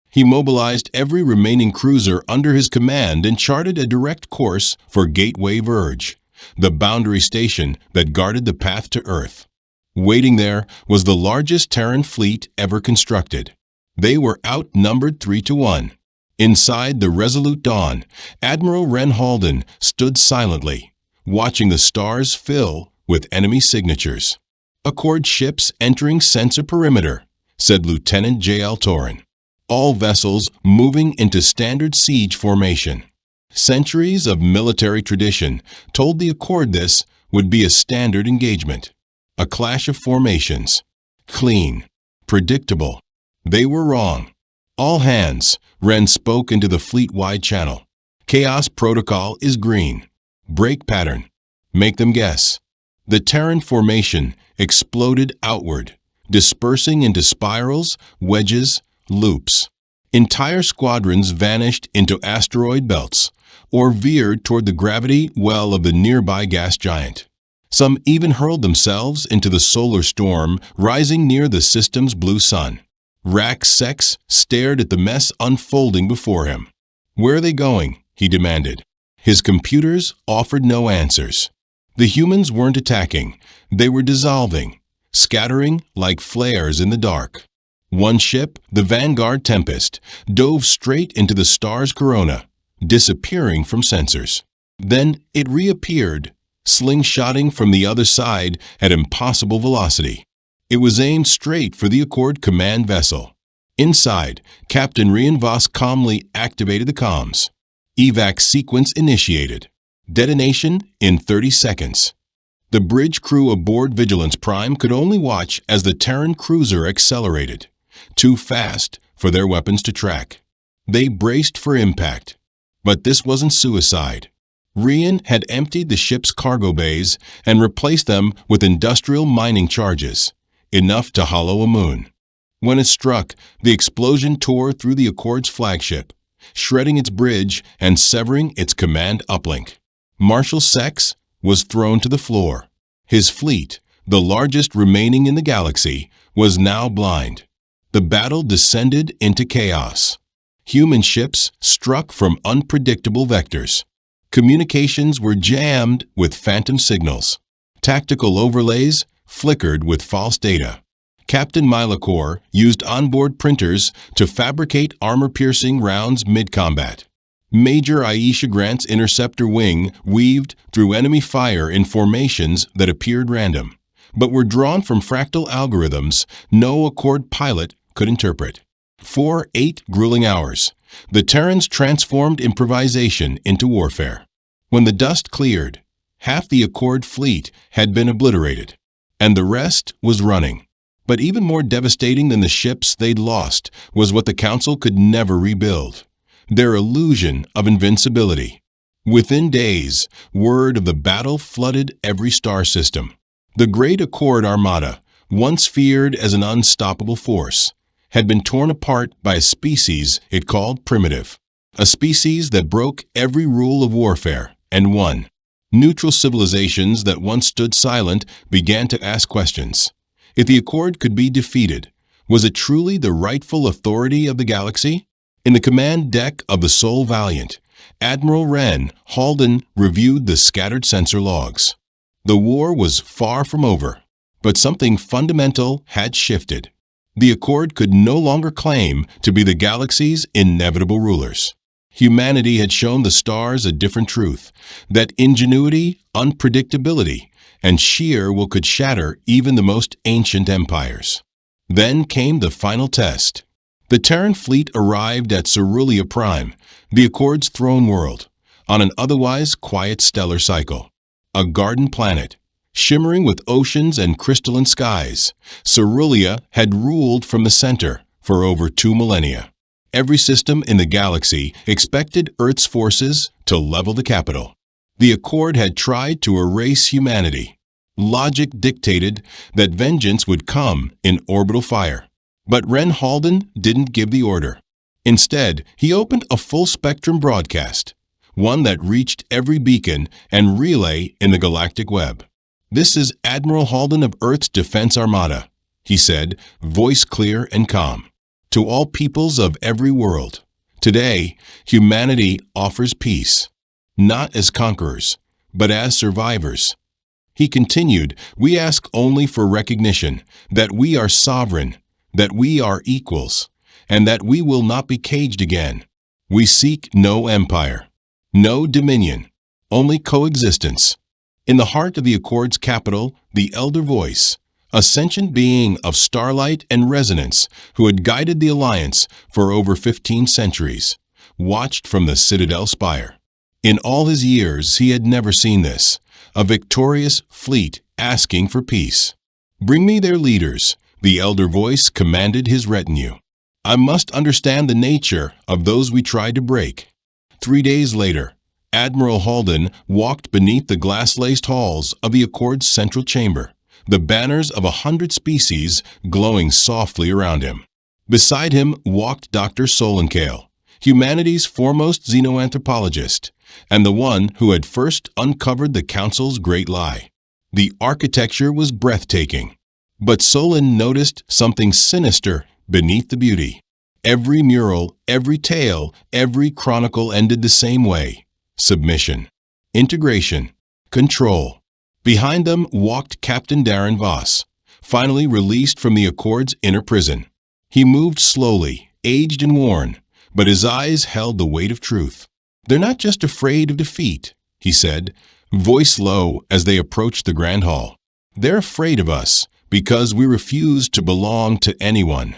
B: He mobilized every remaining cruiser under his command and charted a direct course for Gateway Verge, the boundary station that guarded the path to Earth. Waiting there was the largest Terran fleet ever constructed. They were outnumbered 3-1. Inside the Resolute Dawn, Admiral Ren Halden stood silently, watching the stars fill with enemy signatures. "Accord ships entering sensor perimeter," said Lieutenant J.L. Torin. All vessels moving into standard siege formation. Centuries of military tradition told the Accord this would be a standard engagement. A clash of formations. Clean. Predictable. They were wrong. "All hands," Ren spoke into the fleet-wide channel. "Chaos protocol is green. Break pattern. Make them guess." The Terran formation exploded outward, dispersing into spirals, wedges, loops. Entire squadrons vanished into asteroid belts or veered toward the gravity well of the nearby gas giant. Some even hurled themselves into the solar storm rising near the system's blue sun. Rax Sex stared at the mess unfolding before him. "Where are they going?" he demanded. His computers offered no answers. The humans weren't attacking. They were dissolving, scattering like flares in the dark. One ship, the Vanguard Tempest, dove straight into the star's corona, disappearing from sensors. Then it reappeared, slingshotting from the other side at impossible velocity. It was aimed straight for the Accord command vessel. Inside, Captain Rian Voss calmly activated the comms. Evac sequence initiated. Detonation in 30 seconds. The bridge crew aboard Vigilance Prime could only watch as the Terran cruiser accelerated, too fast for their weapons to track. They braced for impact. But this wasn't suicide. Rian had emptied the ship's cargo bays and replaced them with industrial mining charges, enough to hollow a moon. When it struck, the explosion tore through the Accord's flagship, shredding its bridge and severing its command uplink. Marshal Sex was thrown to the floor. His fleet, the largest remaining in the galaxy, was now blind. The battle descended into chaos. Human ships struck from unpredictable vectors. Communications were jammed with phantom signals. Tactical overlays flickered with false data. Captain Mylacor used onboard printers to fabricate armor-piercing rounds mid-combat. Major Aisha Grant's interceptor wing weaved through enemy fire in formations that appeared random, but were drawn from fractal algorithms no Accord pilot could interpret. For 8 grueling hours, the Terrans transformed improvisation into warfare. When the dust cleared, half the Accord fleet had been obliterated, and the rest was running. But even more devastating than the ships they'd lost was what the Council could never rebuild: their illusion of invincibility. Within days, word of the battle flooded every star system. The Great Accord Armada, once feared as an unstoppable force, had been torn apart by a species it called primitive, a species that broke every rule of warfare and won. Neutral civilizations that once stood silent began to ask questions. If the Accord could be defeated, was it truly the rightful authority of the galaxy? In the command deck of the Sol Valiant, Admiral Ren Halden reviewed the scattered sensor logs. The war was far from over, But something fundamental had shifted. The Accord could no longer claim to be the galaxy's inevitable rulers. Humanity had shown the stars a different truth, that ingenuity, unpredictability, and sheer will could shatter even the most ancient empires. Then came the final test. The Terran fleet arrived at Cerulia Prime, the Accord's throne world, on an otherwise quiet stellar cycle. A garden planet, shimmering with oceans and crystalline skies, Cerulia had ruled from the center for over 2 millennia. Every system in the galaxy expected Earth's forces to level the capital. The Accord had tried to erase humanity. Logic dictated that vengeance would come in orbital fire. But Ren Halden didn't give the order. Instead, he opened a full-spectrum broadcast, one that reached every beacon and relay in the galactic web. "This is Admiral Halden of Earth's Defense Armada," he said, voice clear and calm. "To all peoples of every world, today, humanity offers peace, not as conquerors, but as survivors." He continued, "We ask only for recognition that we are sovereign, that we are equals, and that we will not be caged again. We seek no empire, no dominion, only coexistence." In the heart of the Accord's capital, the Elder Voice, a sentient being of starlight and resonance who had guided the Alliance for over 15 centuries, watched from the Citadel spire. In all his years, he had never seen this, a victorious fleet asking for peace. "Bring me their leaders," the Elder Voice commanded his retinue. "I must understand the nature of those we tried to break." 3 days later, Admiral Halden walked beneath the glass-laced halls of the Accord's central chamber, the banners of 100 species glowing softly around him. Beside him walked Dr. Solenkale, humanity's foremost xenoanthropologist, and the one who had first uncovered the Council's great lie. The architecture was breathtaking, but Solon noticed something sinister beneath the beauty. Every mural, every tale, every chronicle ended the same way: submission, integration, control. Behind them walked Captain Darren Voss, finally released from the Accord's inner prison. He moved slowly, aged and worn, but his eyes held the weight of truth. "They're not just afraid of defeat," he said, voice low as they approached the Grand Hall. "They're afraid of us because we refuse to belong to anyone."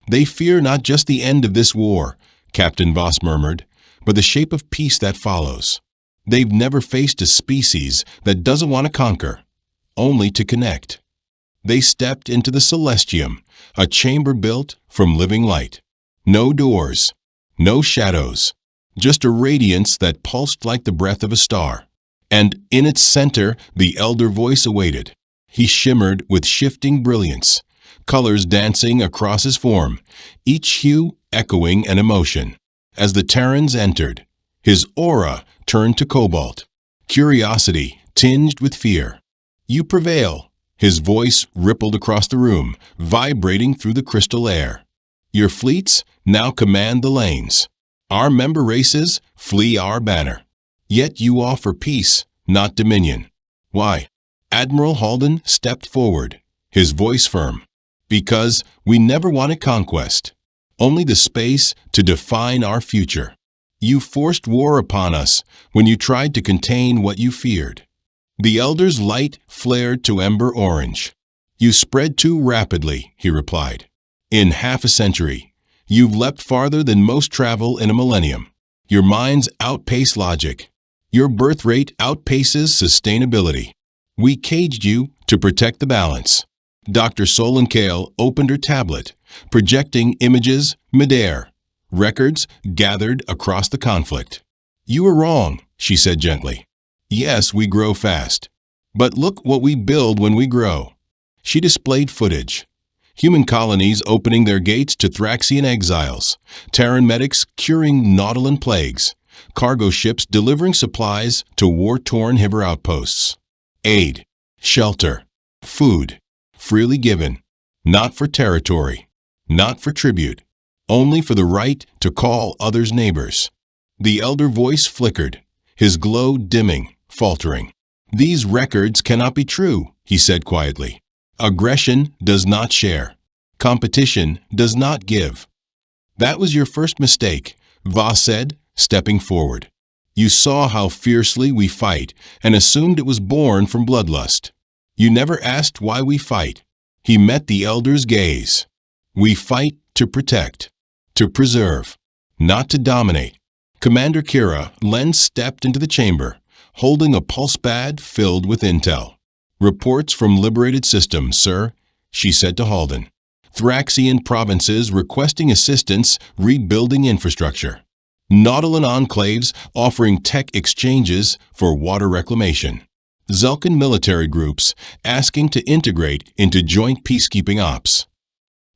B: "They fear not just the end of this war," Captain Voss murmured, "but the shape of peace that follows. They've never faced a species that doesn't want to conquer, only to connect." They stepped into the Celestium, a chamber built from living light. No doors, no shadows, just a radiance that pulsed like the breath of a star. And in its center, the Elder Voice awaited. He shimmered with shifting brilliance, colors dancing across his form, each hue echoing an emotion. As the Terrans entered, his aura turned to cobalt, curiosity tinged with fear. "You prevail," his voice rippled across the room, vibrating through the crystal air. "Your fleets now command the lanes. Our member races flee our banner. Yet you offer peace, not dominion. Why?" Admiral Halden stepped forward, his voice firm. "Because we never wanted conquest, only the space to define our future. You forced war upon us when you tried to contain what you feared." The Elder's light flared to ember orange. "You spread too rapidly," he replied. "In half a century, you've leapt farther than most travel in a millennium. Your minds outpace logic. Your birth rate outpaces sustainability. We caged you to protect the balance." Dr. Solenkale opened her tablet, projecting images midair, records gathered across the conflict. "You were wrong," she said gently. "Yes, we grow fast. But look what we build when we grow." She displayed footage. Human colonies opening their gates to Thraxian exiles, Terran medics curing Nautolan plagues, cargo ships delivering supplies to war-torn Hiver outposts. Aid, shelter, food, freely given, not for territory, not for tribute, only for the right to call others neighbors. The Elder Voice flickered, his glow dimming, faltering. "These records cannot be true," he said quietly. Aggression does not share. Competition does not give. That was your first mistake, Voss said, stepping forward. You saw how fiercely we fight and assumed it was born from bloodlust. You never asked why we fight. He met the elder's gaze. We fight to protect, to preserve, not to dominate. Commander Kira Len stepped into the chamber, holding a pulse pad filled with intel. Reports from liberated systems, sir, she said to Halden. Thraxian provinces requesting assistance rebuilding infrastructure. Nautolan enclaves offering tech exchanges for water reclamation. Zelkan military groups asking to integrate into joint peacekeeping ops.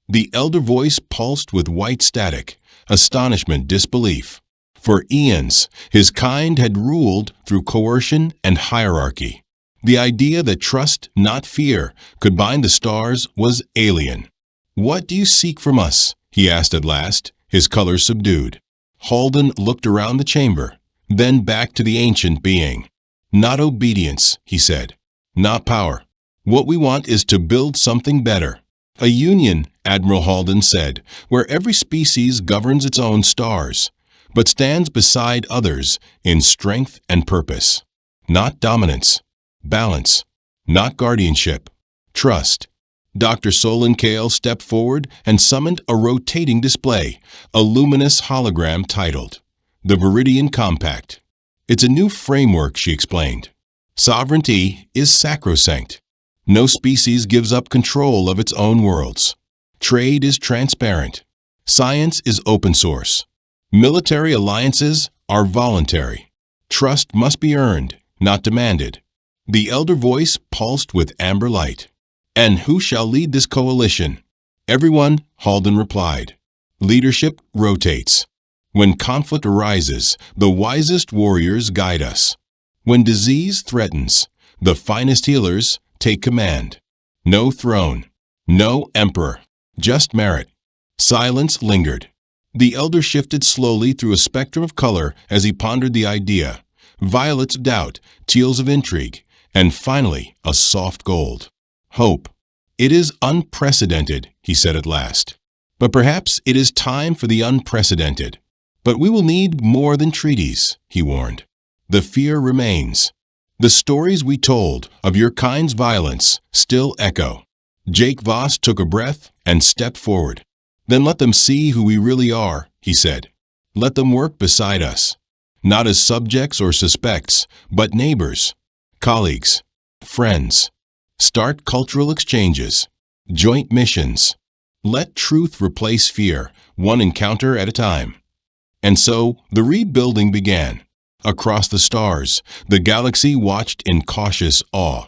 B: The elder voice pulsed with white static, astonishment, disbelief. For eons, his kind had ruled through coercion and hierarchy. The idea that trust, not fear, could bind the stars was alien. What do you seek from us? He asked at last, his color subdued. Halden looked around the chamber, then back to the ancient being. Not obedience, he said. Not power. What we want is to build something better. A union, Admiral Halden said, where every species governs its own stars, but stands beside others in strength and purpose. Not dominance. Balance. Not guardianship. Trust. Dr. Solenkale stepped forward and summoned a rotating display, a luminous hologram titled, The Viridian Compact. It's a new framework, she explained. Sovereignty is sacrosanct. No species gives up control of its own worlds. Trade is transparent. Science is open source. Military alliances are voluntary. Trust must be earned, not demanded. The elder voice pulsed with amber light. And who shall lead this coalition? Everyone, Halden replied. Leadership rotates. When conflict arises, the wisest warriors guide us. When disease threatens, the finest healers take command. No throne, no emperor, just merit. Silence lingered. The elder shifted slowly through a spectrum of color as he pondered the idea. Violets of doubt, teals of intrigue, and finally a soft gold. Hope. It is unprecedented, he said at last. But perhaps it is time for the unprecedented. But we will need more than treaties, he warned. The fear remains. The stories we told of your kind's violence still echo. Jake Voss took a breath and stepped forward. Then let them see who we really are, he said. Let them work beside us. Not as subjects or suspects, but neighbors, colleagues, friends. Start cultural exchanges, joint missions. Let truth replace fear, one encounter at a time. And so the rebuilding began. Across the stars, the galaxy watched in cautious awe.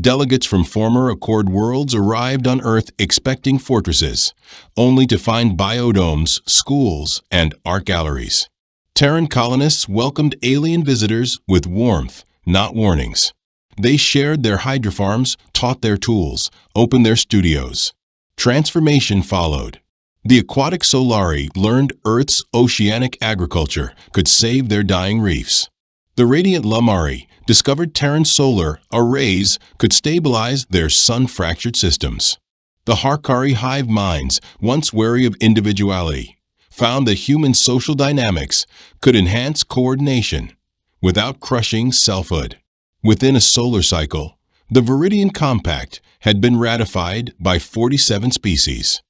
B: Delegates from former Accord worlds arrived on Earth expecting fortresses, only to find biodomes, schools, and art galleries. Terran colonists welcomed alien visitors with warmth, not warnings. They shared their hydrofarms, taught their tools, opened their studios. Transformation followed. The aquatic Solari learned Earth's oceanic agriculture could save their dying reefs. The radiant Lamari discovered Terran solar arrays could stabilize their sun-fractured systems. The Harkari hive minds, once wary of individuality, found that human social dynamics could enhance coordination without crushing selfhood. Within a solar cycle, the Viridian Compact had been ratified by 47 species.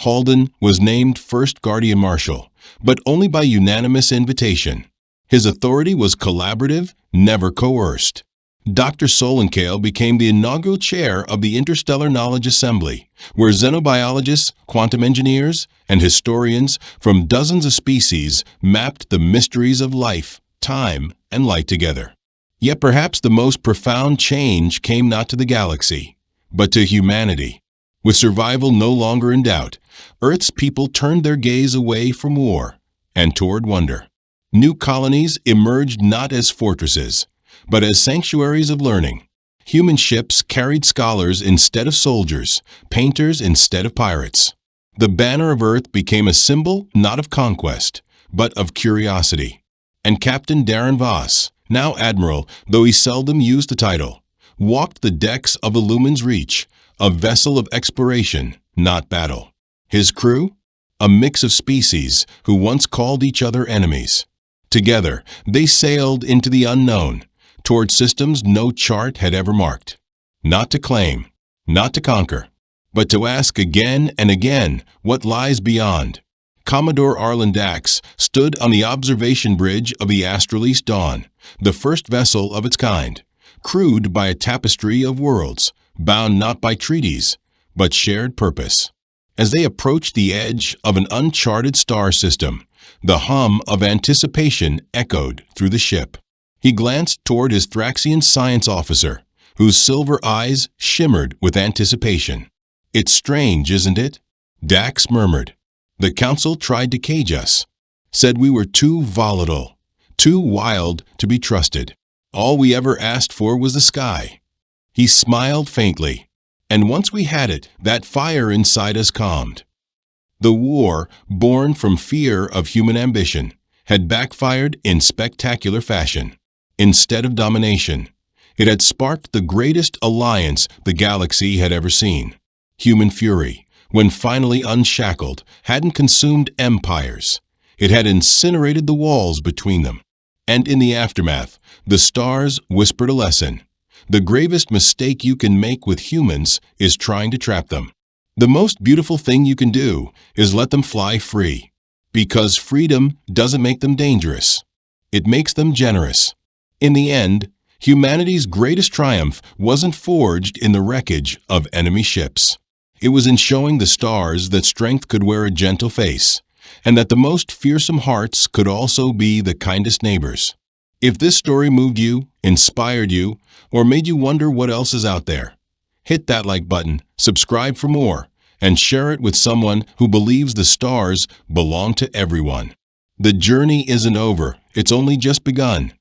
B: Halden was named first Guardian Marshal, but only by unanimous invitation. His authority was collaborative, never coerced. Dr. Solenkale became the inaugural chair of the Interstellar Knowledge Assembly, where xenobiologists, quantum engineers, and historians from dozens of species mapped the mysteries of life, time, and light together. Yet perhaps the most profound change came not to the galaxy, but to humanity. With survival no longer in doubt, Earth's people turned their gaze away from war and toward wonder. New colonies emerged not as fortresses, but as sanctuaries of learning. Human ships carried scholars instead of soldiers, painters instead of pirates. The banner of Earth became a symbol not of conquest, but of curiosity. And Captain Darren Voss, now Admiral, though he seldom used the title, walked the decks of the Lumen's Reach, a vessel of exploration, not battle. His crew? A mix of species who once called each other enemies. Together, they sailed into the unknown, toward systems no chart had ever marked. Not to claim, not to conquer, but to ask again and again what lies beyond. Commodore Arlen Dax stood on the observation bridge of the Astrolese Dawn, the first vessel of its kind, crewed by a tapestry of worlds, bound not by treaties, but shared purpose. As they approached the edge of an uncharted star system, the hum of anticipation echoed through the ship. He glanced toward his Thraxian science officer, whose silver eyes shimmered with anticipation. "It's strange, isn't it?" Dax murmured. "The council tried to cage us, said we were too volatile, too wild to be trusted. All we ever asked for was the sky." He smiled faintly, and once we had it, that fire inside us calmed. The war, born from fear of human ambition, had backfired in spectacular fashion. Instead of domination, it had sparked the greatest alliance the galaxy had ever seen. Human fury, when finally unshackled, hadn't consumed empires. It had incinerated the walls between them. And in the aftermath, the stars whispered a lesson. The gravest mistake you can make with humans is trying to trap them. The most beautiful thing you can do is let them fly free, because freedom doesn't make them dangerous. It makes them generous. In the end, humanity's greatest triumph wasn't forged in the wreckage of enemy ships. It was in showing the stars that strength could wear a gentle face, and that the most fearsome hearts could also be the kindest neighbors. If this story moved you, inspired you, or made you wonder what else is out there, hit that like button, subscribe for more, and share it with someone who believes the stars belong to everyone. The journey isn't over, it's only just begun.